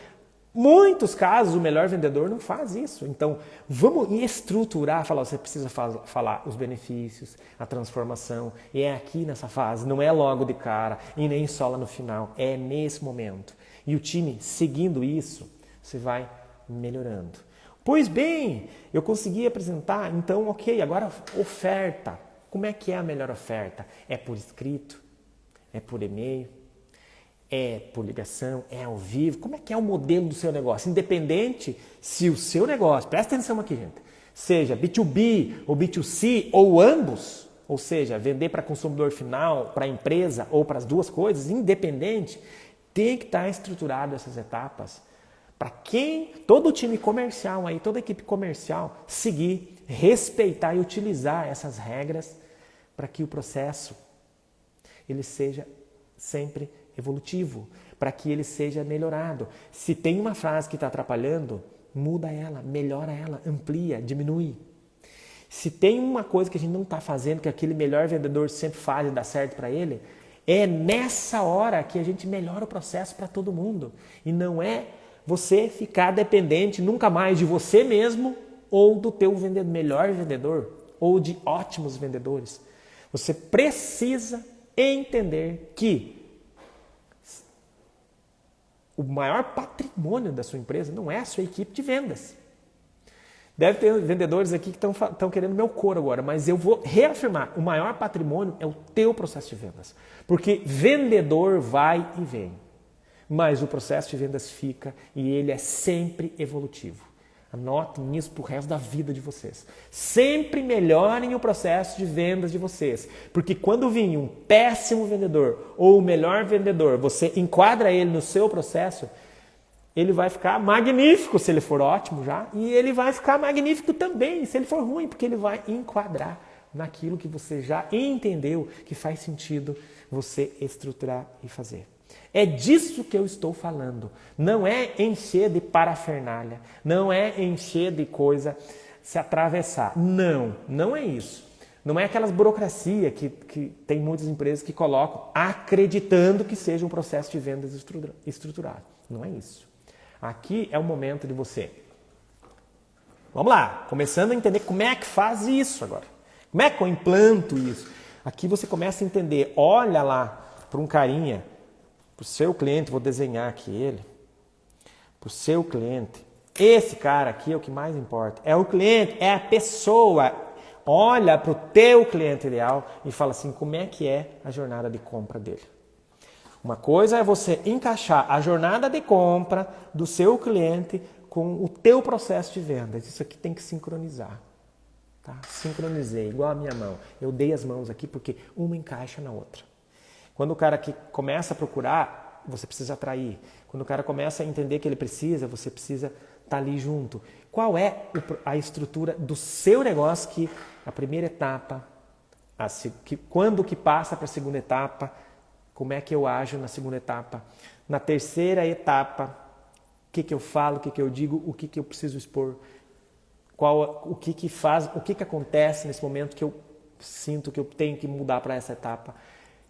Muitos casos o melhor vendedor não faz isso. Então, vamos estruturar, falar, você precisa falar os benefícios, a transformação. E é aqui nessa fase, não é logo de cara e nem só lá no final, é nesse momento. E o time seguindo isso, você vai melhorando. Pois bem, eu consegui apresentar, então ok, agora oferta. Como é que é a melhor oferta? É por escrito? É por e-mail? É por ligação? É ao vivo? Como é que é o modelo do seu negócio? Independente se o seu negócio, presta atenção aqui, gente, seja B2B ou B2C ou ambos, ou seja, vender para consumidor final, para empresa ou para as duas coisas, independente, tem que estar estruturado essas etapas para quem, todo o time comercial aí, toda a equipe comercial seguir, respeitar e utilizar essas regras para que o processo ele seja sempre evolutivo, para que ele seja melhorado. Se tem uma frase que está atrapalhando, muda ela, melhora ela, amplia, diminui. Se tem uma coisa que a gente não está fazendo, que aquele melhor vendedor sempre faz e dá certo para ele, é nessa hora que a gente melhora o processo para todo mundo. E não é você ficar dependente nunca mais de você mesmo ou do teu melhor vendedor ou de ótimos vendedores. Você precisa entender que o maior patrimônio da sua empresa não é a sua equipe de vendas. Deve ter vendedores aqui que estão querendo meu couro agora, mas eu vou reafirmar, o maior patrimônio é o teu processo de vendas. Porque vendedor vai e vem, mas o processo de vendas fica e ele é sempre evolutivo. Anotem isso para o resto da vida de vocês. Sempre melhorem o processo de vendas de vocês. Porque quando vir um péssimo vendedor ou o melhor vendedor, você enquadra ele no seu processo, ele vai ficar magnífico se ele for ótimo já. E ele vai ficar magnífico também se ele for ruim, porque ele vai enquadrar naquilo que você já entendeu que faz sentido você estruturar e fazer. É disso que eu estou falando. Não é encher de parafernália, não é encher de coisa, se atravessar. Não, não é isso. Não é aquelas burocracia que tem muitas empresas que colocam acreditando que seja um processo de vendas estruturado. Não é isso. Aqui é o momento de você. Vamos lá, começando a entender como é que faz isso agora. Como é que eu implanto isso? Aqui você começa a entender, olha lá para um carinha, para o seu cliente, vou desenhar aqui ele, para o seu cliente. Esse cara aqui é o que mais importa. É o cliente, é a pessoa. Olha para o teu cliente ideal e fala assim, como é que é a jornada de compra dele. Uma coisa é você encaixar a jornada de compra do seu cliente com o teu processo de vendas. Isso aqui tem que sincronizar. Tá? Sincronizei, igual a minha mão. Eu dei as mãos aqui porque uma encaixa na outra. Quando o cara que começa a procurar, você precisa atrair. Quando o cara começa a entender que ele precisa, você precisa estar ali junto. Qual é a estrutura do seu negócio que a primeira etapa, quando que passa para a segunda etapa, como é que eu ajo na segunda etapa? Na terceira etapa, o que eu falo, o que eu digo, o que eu preciso expor? O que acontece nesse momento que eu sinto que eu tenho que mudar para essa etapa?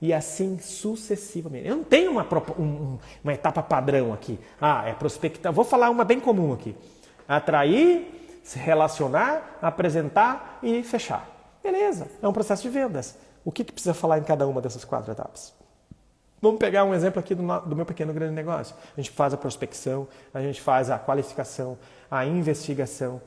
E assim sucessivamente. Eu não tenho uma etapa padrão aqui. É prospectar. Vou falar uma bem comum aqui. Atrair, se relacionar, apresentar e fechar. Beleza, é um processo de vendas. O que precisa falar em cada uma dessas 4 etapas? Vamos pegar um exemplo aqui do meu pequeno grande negócio. A gente faz a prospecção, a gente faz a qualificação, a investigação,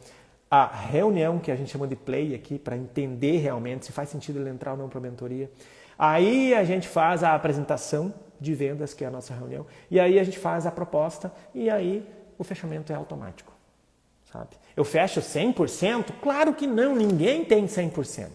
a reunião que a gente chama de play aqui para entender realmente se faz sentido ele entrar ou não para a mentoria. Aí a gente faz a apresentação de vendas, que é a nossa reunião, e aí a gente faz a proposta e aí o fechamento é automático. Sabe? Eu fecho 100%? Claro que não, ninguém tem 100%.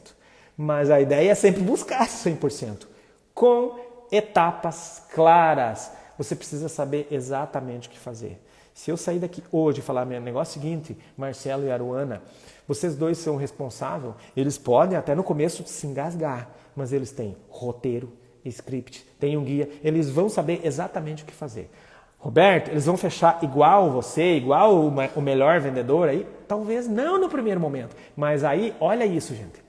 Mas a ideia é sempre buscar 100%. Com etapas claras. Você precisa saber exatamente o que fazer. Se eu sair daqui hoje e falar meu negócio seguinte, Marcelo e Aruana, vocês dois são responsáveis, eles podem até no começo se engasgar, mas eles têm roteiro, script, têm um guia, eles vão saber exatamente o que fazer. Roberto, eles vão fechar igual você, igual o melhor vendedor aí? Talvez não no primeiro momento. Mas aí, olha isso, gente.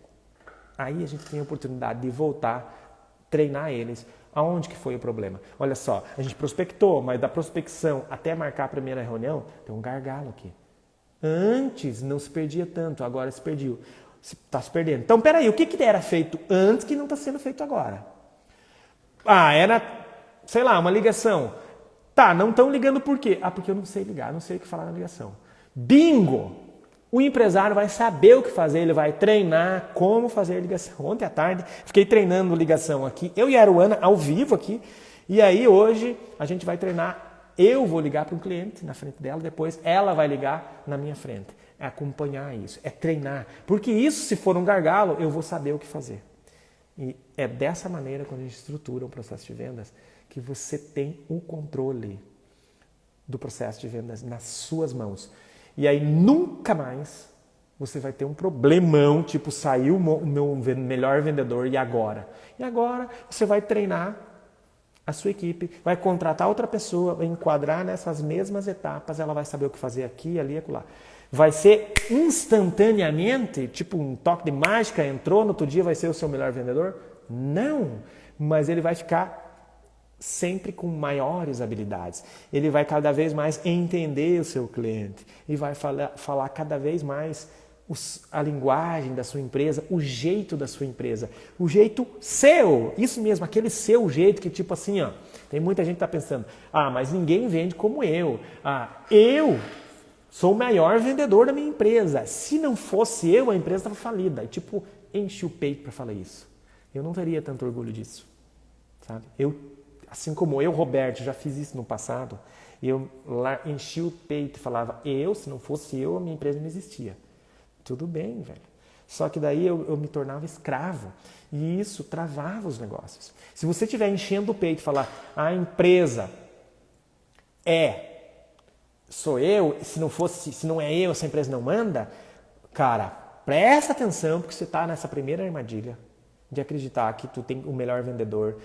Aí a gente tem a oportunidade de voltar, treinar eles. Aonde que foi o problema? Olha só, a gente prospectou, mas da prospecção até marcar a primeira reunião, tem um gargalo aqui. Antes não se perdia tanto, agora se perdeu. Está se perdendo. Então, peraí, o que era feito antes que não está sendo feito agora? Era, sei lá, uma ligação. Tá, não estão ligando por quê? Porque eu não sei ligar, não sei o que falar na ligação. Bingo! O empresário vai saber o que fazer, ele vai treinar como fazer ligação. Ontem à tarde, fiquei treinando ligação aqui, eu e a Aruana ao vivo aqui, e aí hoje a gente vai treinar, eu vou ligar para um cliente na frente dela, depois ela vai ligar na minha frente. É acompanhar isso, é treinar. Porque isso, se for um gargalo, eu vou saber o que fazer. E é dessa maneira, quando a gente estrutura um processo de vendas, que você tem o controle do processo de vendas nas suas mãos. E aí nunca mais você vai ter um problemão, tipo, saiu o meu melhor vendedor e agora? E agora você vai treinar a sua equipe, vai contratar outra pessoa, vai enquadrar nessas mesmas etapas, ela vai saber o que fazer aqui, ali e acolá. Vai ser instantaneamente, tipo um toque de mágica, entrou, no outro dia vai ser o seu melhor vendedor? Não, mas ele vai ficar sempre com maiores habilidades. Ele vai cada vez mais entender o seu cliente e vai falar cada vez mais a linguagem da sua empresa, o jeito da sua empresa, o jeito seu, isso mesmo, aquele seu jeito que tipo assim, ó, tem muita gente que está pensando, mas ninguém vende como eu, eu sou o maior vendedor da minha empresa, se não fosse eu, a empresa estava falida, e tipo, enche o peito para falar isso. Eu não teria tanto orgulho disso, sabe? Assim como eu, Roberto, já fiz isso no passado, eu lá enchi o peito e falava, se não fosse eu, a minha empresa não existia. Tudo bem, velho. Só que daí eu me tornava escravo e isso travava os negócios. Se você estiver enchendo o peito e falar, a empresa sou eu, se não é eu, essa empresa não manda, cara, presta atenção porque você está nessa primeira armadilha de acreditar que tu tem o melhor vendedor.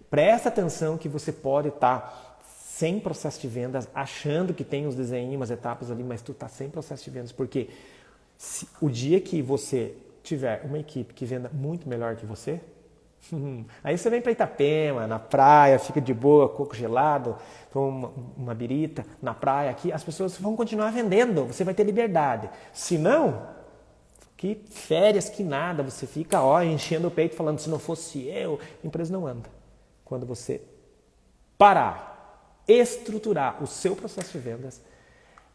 Presta atenção que você pode estar sem processo de vendas, achando que tem os desenhos, as etapas ali, mas tu está sem processo de vendas, porque o dia que você tiver uma equipe que venda muito melhor que você, aí você vem para Itapema, na praia, fica de boa, coco gelado, toma uma birita na praia aqui, as pessoas vão continuar vendendo, você vai ter liberdade. Se não, que férias, que nada, você fica enchendo o peito falando, se não fosse eu, a empresa não anda. Quando você parar, estruturar o seu processo de vendas,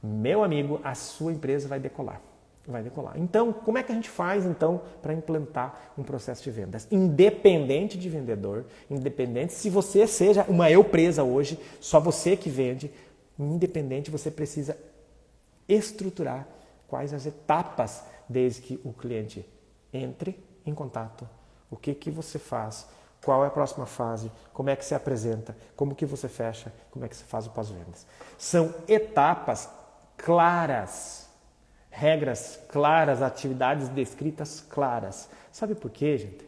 meu amigo, a sua empresa vai decolar. Vai decolar. Então, como é que a gente faz então para implantar um processo de vendas? Independente de vendedor, independente se você seja uma empresa hoje, só você que vende, independente, você precisa estruturar quais as etapas desde que o cliente entre em contato, o que você faz, qual é a próxima fase, como é que se apresenta, como que você fecha, como é que se faz o pós-vendas. São etapas claras, regras claras, atividades descritas claras. Sabe por quê, gente?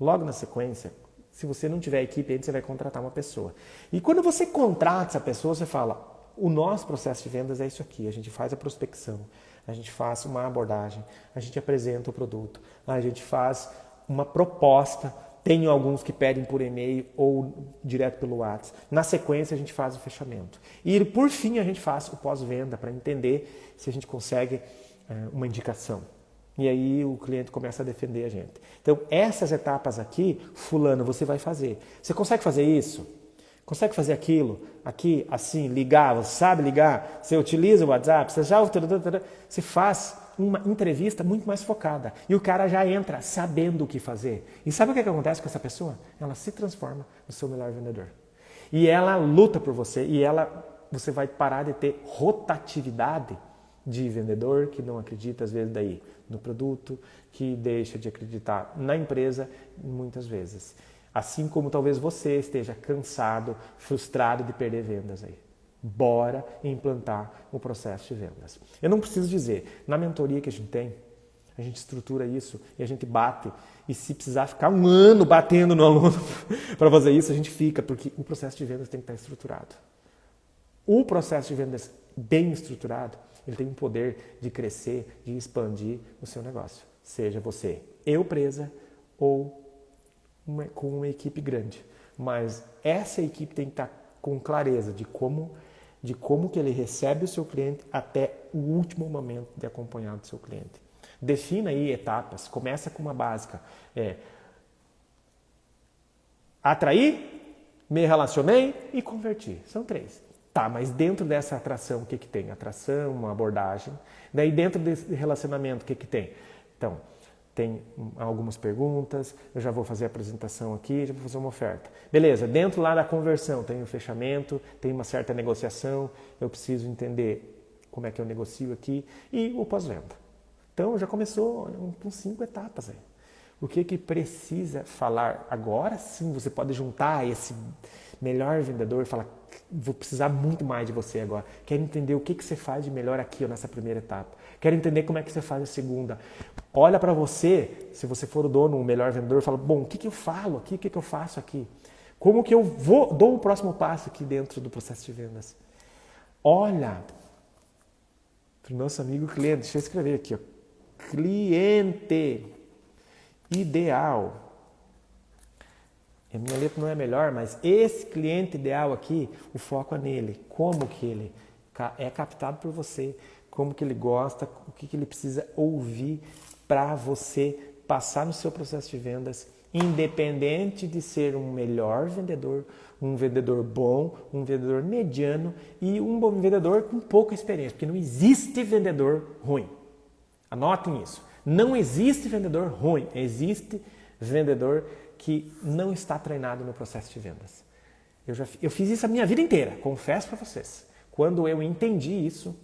Logo na sequência, se você não tiver equipe, aí você vai contratar uma pessoa. E quando você contrata essa pessoa, você fala, o nosso processo de vendas é isso aqui, a gente faz a prospecção, a gente faz uma abordagem, a gente apresenta o produto, a gente faz uma proposta. Tenho alguns que pedem por e-mail ou direto pelo WhatsApp. Na sequência, a gente faz o fechamento. E, por fim, a gente faz o pós-venda para entender se a gente consegue uma indicação. E aí o cliente começa a defender a gente. Então, essas etapas aqui, fulano, você vai fazer. Você consegue fazer isso? Consegue fazer aquilo? Aqui, assim, ligar, você sabe ligar? Você utiliza o WhatsApp? Você faz uma entrevista muito mais focada. E o cara já entra sabendo o que fazer. E sabe o que acontece com essa pessoa? Ela se transforma no seu melhor vendedor. E ela luta por você. E você vai parar de ter rotatividade de vendedor que não acredita, às vezes, daí no produto, que deixa de acreditar na empresa, muitas vezes. Assim como talvez você esteja cansado, frustrado de perder vendas aí. Bora implantar o processo de vendas. Eu não preciso dizer, na mentoria que a gente tem, A gente estrutura isso e a gente bate. E se precisar ficar um ano batendo no aluno para fazer isso, a gente fica, porque o processo de vendas tem que estar estruturado. O processo de vendas bem estruturado, ele tem o poder de crescer, de expandir o seu negócio. Seja você empresa ou com uma equipe grande. Mas essa equipe tem que estar com clareza de como que ele recebe o seu cliente até o último momento de acompanhar do seu cliente. Defina aí etapas, começa com uma básica. Atrair, me relacionei e converti. São 3. Tá, mas dentro dessa atração, o que tem? Atração, uma abordagem. Daí dentro desse relacionamento, o que tem? Então, tem algumas perguntas, eu já vou fazer a apresentação aqui, já vou fazer uma oferta. Beleza, dentro lá da conversão tem o fechamento, tem uma certa negociação, eu preciso entender como é que eu negocio aqui e o pós-venda. Então já começou com 5 etapas aí. O que precisa falar agora? Sim, você pode juntar esse melhor vendedor e falar, vou precisar muito mais de você agora. Quero entender o que você faz de melhor aqui nessa primeira etapa. Quero entender como é que você faz a segunda. Olha para você, se você for o dono, o melhor vendedor, fala, bom, o que eu falo aqui? O que eu faço aqui? Como que eu dou o próximo passo aqui dentro do processo de vendas? Olha para o nosso amigo cliente, deixa eu escrever aqui, ó. Cliente ideal. A minha letra não é melhor, mas esse cliente ideal aqui, o foco é nele. Como que ele é captado por você, como que ele gosta, o que ele precisa ouvir para você passar no seu processo de vendas, independente de ser um melhor vendedor, um vendedor bom, um vendedor mediano e um bom vendedor com pouca experiência, porque não existe vendedor ruim. Anotem isso. Não existe vendedor ruim, existe vendedor que não está treinado no processo de vendas. Eu fiz isso a minha vida inteira, confesso para vocês. Quando eu entendi isso,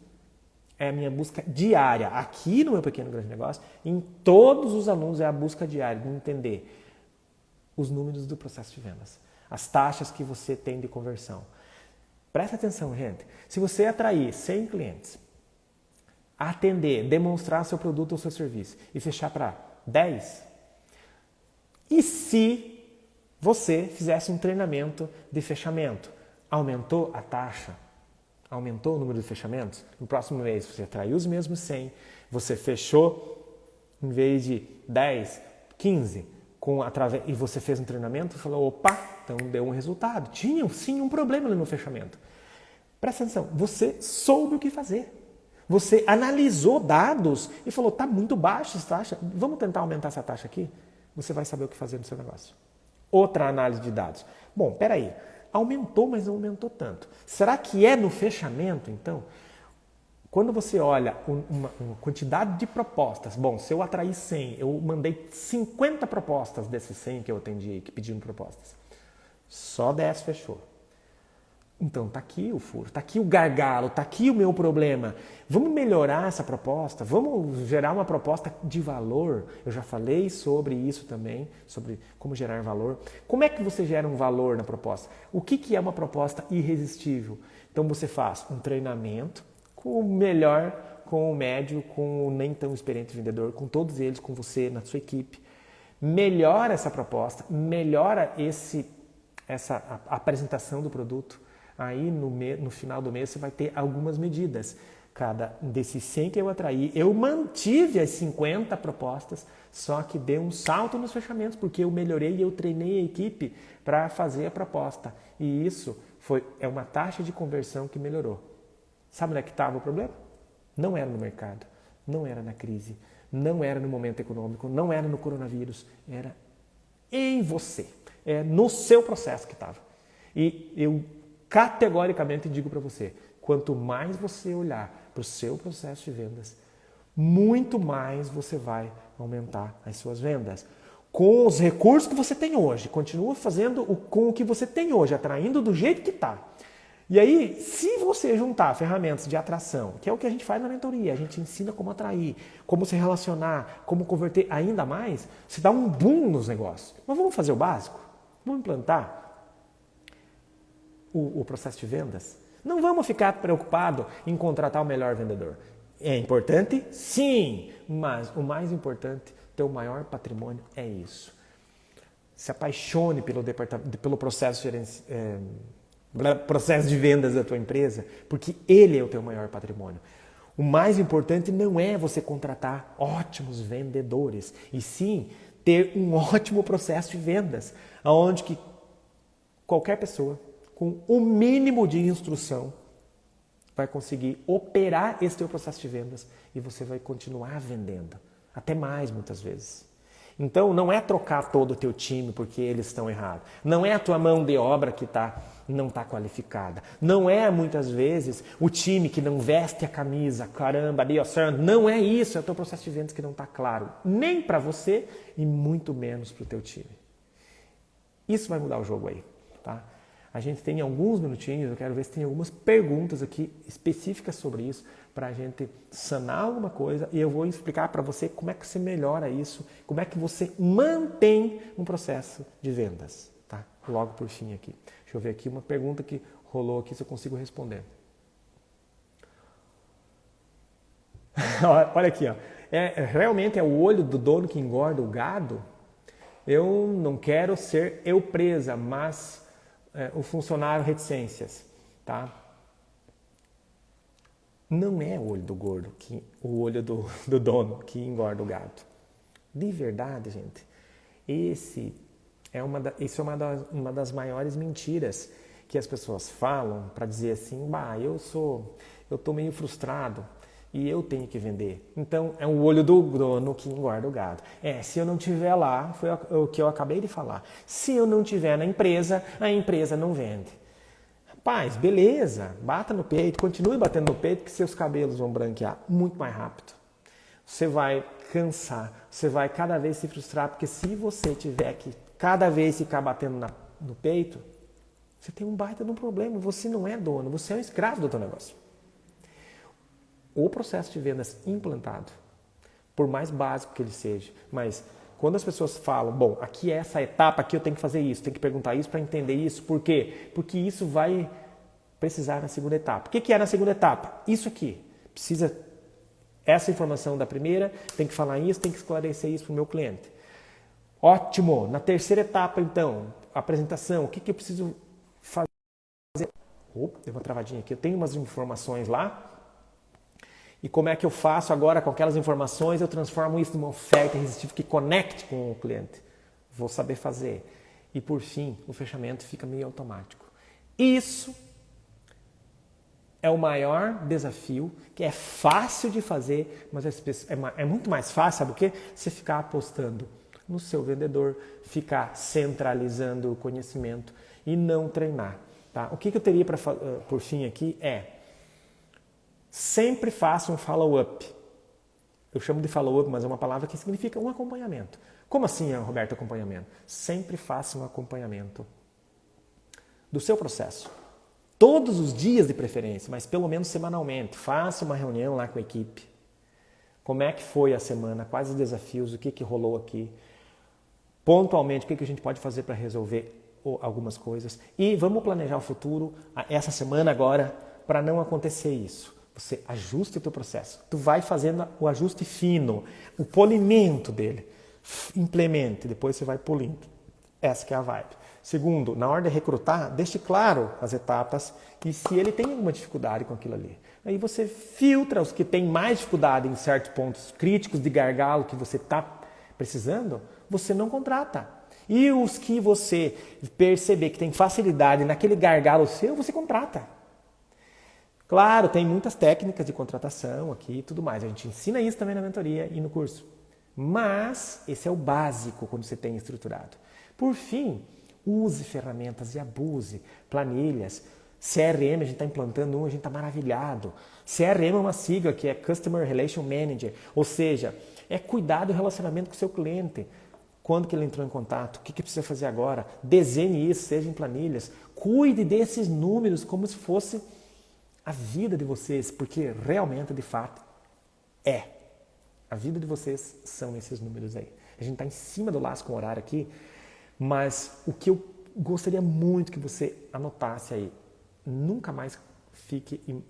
é a minha busca diária. Aqui no meu pequeno grande negócio, em todos os alunos é a busca diária de entender os números do processo de vendas, as taxas que você tem de conversão. Presta atenção, gente. Se você atrair 100 clientes, atender, demonstrar seu produto ou seu serviço e fechar para 10, e se você fizesse um treinamento de fechamento, aumentou a taxa? Aumentou o número de fechamentos? No próximo mês você atraiu os mesmos 100, você fechou em vez de 10, 15, e você fez um treinamento e falou, opa, então deu um resultado. Tinha sim um problema no fechamento. Presta atenção, você soube o que fazer. Você analisou dados e falou, está muito baixa essa taxa, vamos tentar aumentar essa taxa aqui? Você vai saber o que fazer no seu negócio. Outra análise de dados. Bom, peraí, aumentou, mas não aumentou tanto. Será que é no fechamento, então? Quando você olha uma quantidade de propostas, bom, se eu atrair 100, eu mandei 50 propostas desses 100 que eu atendi, que pediram propostas. Só 10 fechou. Então, está aqui o furo, está aqui o gargalo, está aqui o meu problema. Vamos melhorar essa proposta, vamos gerar uma proposta de valor. Eu já falei sobre isso também, sobre como gerar valor. Como é que você gera um valor na proposta? O que é uma proposta irresistível? Então, você faz um treinamento com o melhor, com o médio, com o nem tão experiente vendedor, com todos eles, com você, na sua equipe. Melhora essa proposta, melhora essa apresentação do produto. Aí no final do mês você vai ter algumas medidas. Cada desses 100 que eu atraí, eu mantive as 50 propostas, só que deu um salto nos fechamentos, porque eu melhorei e eu treinei a equipe para fazer a proposta. E isso é uma taxa de conversão que melhorou. Sabe onde é que estava o problema? Não era no mercado, não era na crise, não era no momento econômico, não era no coronavírus, era em você, no seu processo que estava. E eu categoricamente digo para você, quanto mais você olhar para o seu processo de vendas, muito mais você vai aumentar as suas vendas. Com os recursos que você tem hoje, continua fazendo com o que você tem hoje, atraindo do jeito que está. E aí, se você juntar ferramentas de atração, que é o que a gente faz na mentoria, a gente ensina como atrair, como se relacionar, como converter ainda mais, você dá um boom nos negócios. Mas vamos fazer o básico? Vamos implantar o processo de vendas? Não vamos ficar preocupados em contratar o melhor vendedor. É importante? Sim, mas o mais importante, teu maior patrimônio é isso. Se apaixone pelo processo, processo de vendas da tua empresa, porque ele é o teu maior patrimônio. O mais importante não é você contratar ótimos vendedores, e sim ter um ótimo processo de vendas, onde que qualquer pessoa com o mínimo de instrução vai conseguir operar esse teu processo de vendas e você vai continuar vendendo, até mais muitas vezes. Então não é trocar todo o teu time porque eles estão errados, não é a tua mão de obra que não está qualificada, não é muitas vezes o time que não veste a camisa, caramba, não é isso, é o teu processo de vendas que não está claro, nem para você e muito menos para o teu time. Isso vai mudar o jogo aí, tá? A gente tem alguns minutinhos, eu quero ver se tem algumas perguntas aqui específicas sobre isso, para a gente sanar alguma coisa e eu vou explicar para você como é que você melhora isso, como é que você mantém um processo de vendas, tá? Logo por fim aqui. Deixa eu ver aqui uma pergunta que rolou aqui, se eu consigo responder. Olha aqui, ó. Realmente é o olho do dono que engorda o gado? Eu não quero ser eu presa, mas o funcionário reticências, tá? Não é o olho do gordo, o olho do dono que engorda o gado. De verdade, gente, isso é uma das maiores mentiras que as pessoas falam para dizer assim, eu tô meio frustrado e eu tenho que vender. Então, é o olho do dono que engorda o gado. Se eu não estiver lá, foi o que eu acabei de falar. Se eu não estiver na empresa, a empresa não vende. Rapaz, beleza, bata no peito, continue batendo no peito que seus cabelos vão branquear muito mais rápido. Você vai cansar, você vai cada vez se frustrar, porque se você tiver que cada vez ficar batendo no peito, você tem um baita de um problema, você não é dono, você é um escravo do teu negócio. O processo de vendas implantado, por mais básico que ele seja, mas quando as pessoas falam, bom, aqui é essa etapa, aqui eu tenho que fazer isso, tenho que perguntar isso para entender isso, por quê? Porque isso vai precisar na segunda etapa. O que é na segunda etapa? Isso aqui. Precisa essa informação da primeira, tem que falar isso, tem que esclarecer isso para o meu cliente. Ótimo! Na terceira etapa, então, apresentação, o que eu preciso fazer? Deu uma travadinha aqui, eu tenho umas informações lá, e como é que eu faço agora com aquelas informações, eu transformo isso numa oferta irresistível que conecte com o cliente. Vou saber fazer. E por fim, o fechamento fica meio automático. Isso é o maior desafio, que é fácil de fazer, mas é muito mais fácil, sabe o quê? Você ficar apostando no seu vendedor, ficar centralizando o conhecimento e não treinar. Tá? O que eu teria por fim aqui sempre faça um follow-up. Eu chamo de follow-up, mas é uma palavra que significa um acompanhamento. Como assim, Roberto, acompanhamento? Sempre faça um acompanhamento do seu processo. Todos os dias de preferência, mas pelo menos semanalmente. Faça uma reunião lá com a equipe. Como é que foi a semana? Quais os desafios? O que rolou aqui? Pontualmente, o que a gente pode fazer para resolver algumas coisas? E vamos planejar o futuro, essa semana agora, para não acontecer isso. Você ajusta o teu processo. Tu vai fazendo o ajuste fino, o polimento dele. Implemente, depois você vai polindo. Essa que é a vibe. Segundo, na hora de recrutar, deixe claro as etapas e se ele tem alguma dificuldade com aquilo ali. Aí você filtra os que têm mais dificuldade em certos pontos críticos de gargalo que você está precisando, você não contrata. E os que você perceber que tem facilidade naquele gargalo seu, você contrata. Claro, tem muitas técnicas de contratação aqui e tudo mais. A gente ensina isso também na mentoria e no curso. Mas esse é o básico quando você tem estruturado. Por fim, use ferramentas e abuse. Planilhas. CRM, a gente está implantando a gente está maravilhado. CRM é uma sigla que é Customer Relation Manager. Ou seja, é cuidar do relacionamento com o seu cliente. Quando que ele entrou em contato? O que precisa fazer agora? Desenhe isso, seja em planilhas. Cuide desses números como se fosse a vida de vocês, porque realmente, de fato, a vida de vocês são esses números aí. A gente está em cima do laço com o horário aqui, mas o que eu gostaria muito que você anotasse aí, nunca mais fique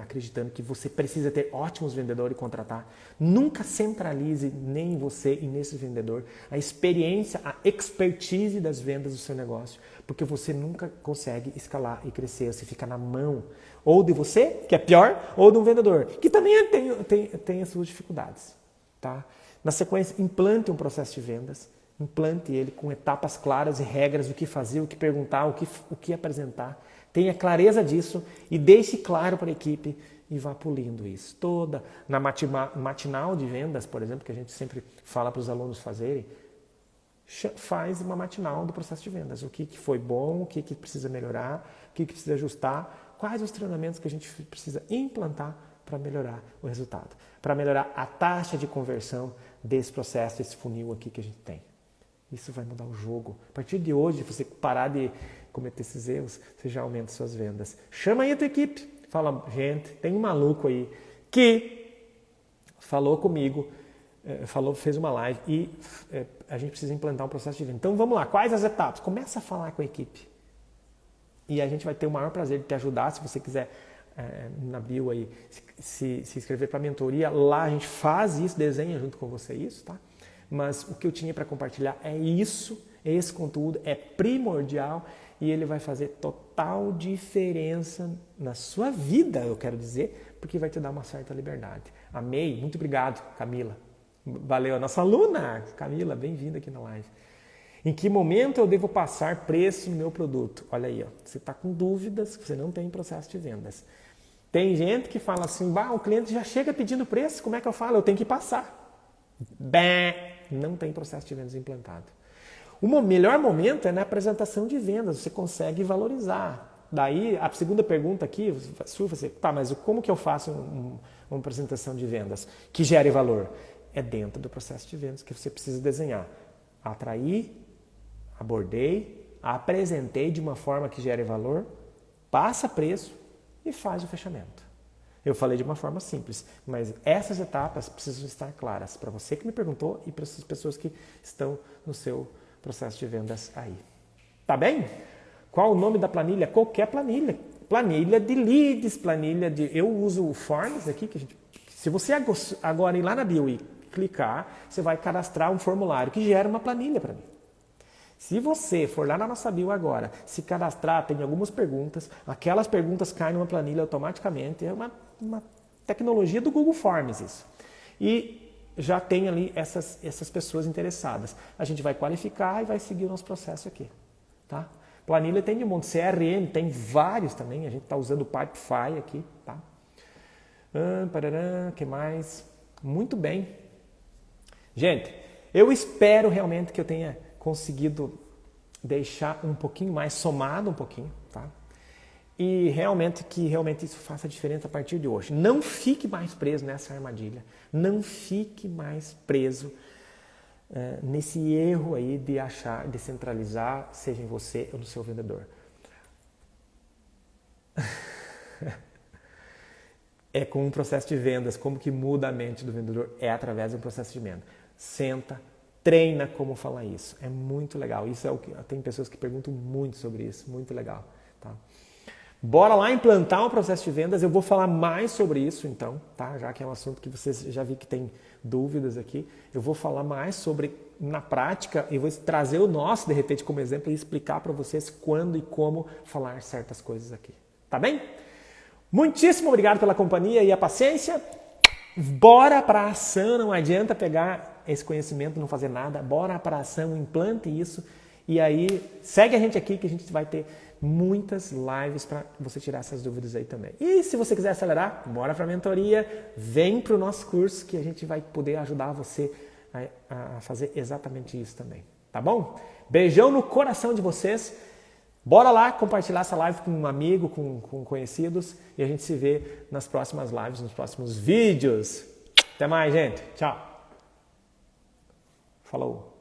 acreditando que você precisa ter ótimos vendedores e contratar. Nunca centralize nem em você e nesse vendedor a experiência, a expertise das vendas do seu negócio, porque você nunca consegue escalar e crescer. Você fica na mão ou de você, que é pior, ou de um vendedor, que também tem as suas dificuldades. Tá? Na sequência, implante um processo de vendas, implante ele com etapas claras e regras, o que fazer, o que perguntar, o que apresentar. Tenha clareza disso e deixe claro para a equipe e vá polindo isso. Toda na matinal de vendas, por exemplo, que a gente sempre fala para os alunos fazerem, faz uma matinal do processo de vendas. O que foi bom, o que precisa melhorar, o que precisa ajustar, quais os treinamentos que a gente precisa implantar para melhorar o resultado, para melhorar a taxa de conversão desse processo, desse funil aqui que a gente tem. Isso vai mudar o jogo. A partir de hoje, você parar de cometer esses erros, você já aumenta suas vendas. Chama aí a tua equipe. Fala, gente, tem um maluco aí que falou comigo, fez uma live e a gente precisa implantar um processo de venda. Então vamos lá, quais as etapas? Começa a falar com a equipe. E a gente vai ter o maior prazer de te ajudar. Se você quiser, na bio aí, se inscrever para a mentoria, lá a gente faz isso, desenha junto com você isso, tá? Mas o que eu tinha para compartilhar é isso, esse conteúdo é primordial e ele vai fazer total diferença na sua vida, eu quero dizer, porque vai te dar uma certa liberdade. Amei, muito obrigado, Camila. Valeu, a nossa aluna, Camila, bem-vinda aqui na live. Em que momento eu devo passar preço no meu produto? Olha aí, ó, você está com dúvidas, você não tem processo de vendas. Tem gente que fala assim, o cliente já chega pedindo preço, como é que eu falo? Eu tenho que passar. Não tem processo de vendas implantado. O melhor momento é na apresentação de vendas, você consegue valorizar. Daí, a segunda pergunta aqui, você, mas como que eu faço uma apresentação de vendas que gere valor? É dentro do processo de vendas que você precisa desenhar. Atrair, abordei, apresentei de uma forma que gere valor, passa preço e faz o fechamento. Eu falei de uma forma simples, mas essas etapas precisam estar claras para você que me perguntou e para as pessoas que estão no seu processo de vendas aí. Tá bem? Qual o nome da planilha? Qualquer planilha. Planilha de leads, planilha de... Eu uso o Forms aqui, se você agora ir lá na bio e clicar, você vai cadastrar um formulário que gera uma planilha para mim. Se você for lá na nossa bio agora, se cadastrar, tem algumas perguntas, aquelas perguntas caem numa planilha automaticamente, é uma tecnologia do Google Forms isso. E já tem ali essas pessoas interessadas. A gente vai qualificar e vai seguir o nosso processo aqui. Tá? Planilha tem de um monte, CRM tem vários também, a gente está usando o Pipefy aqui. Tá? Que mais? Muito bem. Gente, eu espero realmente que eu tenha conseguido deixar um pouquinho mais, somado um pouquinho, tá? E que realmente isso faça diferença a partir de hoje. Não fique mais preso nessa armadilha. Não fique mais preso nesse erro aí de achar, de centralizar, seja em você ou no seu vendedor. É com um processo de vendas, como que muda a mente do vendedor? É através do processo de venda. Senta, treina como falar isso. É muito legal. Isso é o que tem pessoas que perguntam muito sobre isso. Muito legal. Tá? Bora lá implantar um processo de vendas. Eu vou falar mais sobre isso então, tá? Já que é um assunto que vocês já vi que tem dúvidas aqui. Eu vou falar mais sobre, na prática, e vou trazer o nosso, de repente, como exemplo e explicar para vocês quando e como falar certas coisas aqui. Tá bem? Muitíssimo obrigado pela companhia e a paciência. Bora para a ação, não adianta pegar esse conhecimento e não fazer nada. Bora para a ação, implante isso e aí segue a gente aqui que a gente vai ter muitas lives para você tirar essas dúvidas aí também. E se você quiser acelerar, bora para a mentoria, vem para o nosso curso que a gente vai poder ajudar você a fazer exatamente isso também. Tá bom? Beijão no coração de vocês. Bora lá compartilhar essa live com um amigo, com conhecidos e a gente se vê nas próximas lives, nos próximos vídeos. Até mais, gente. Tchau. Falou.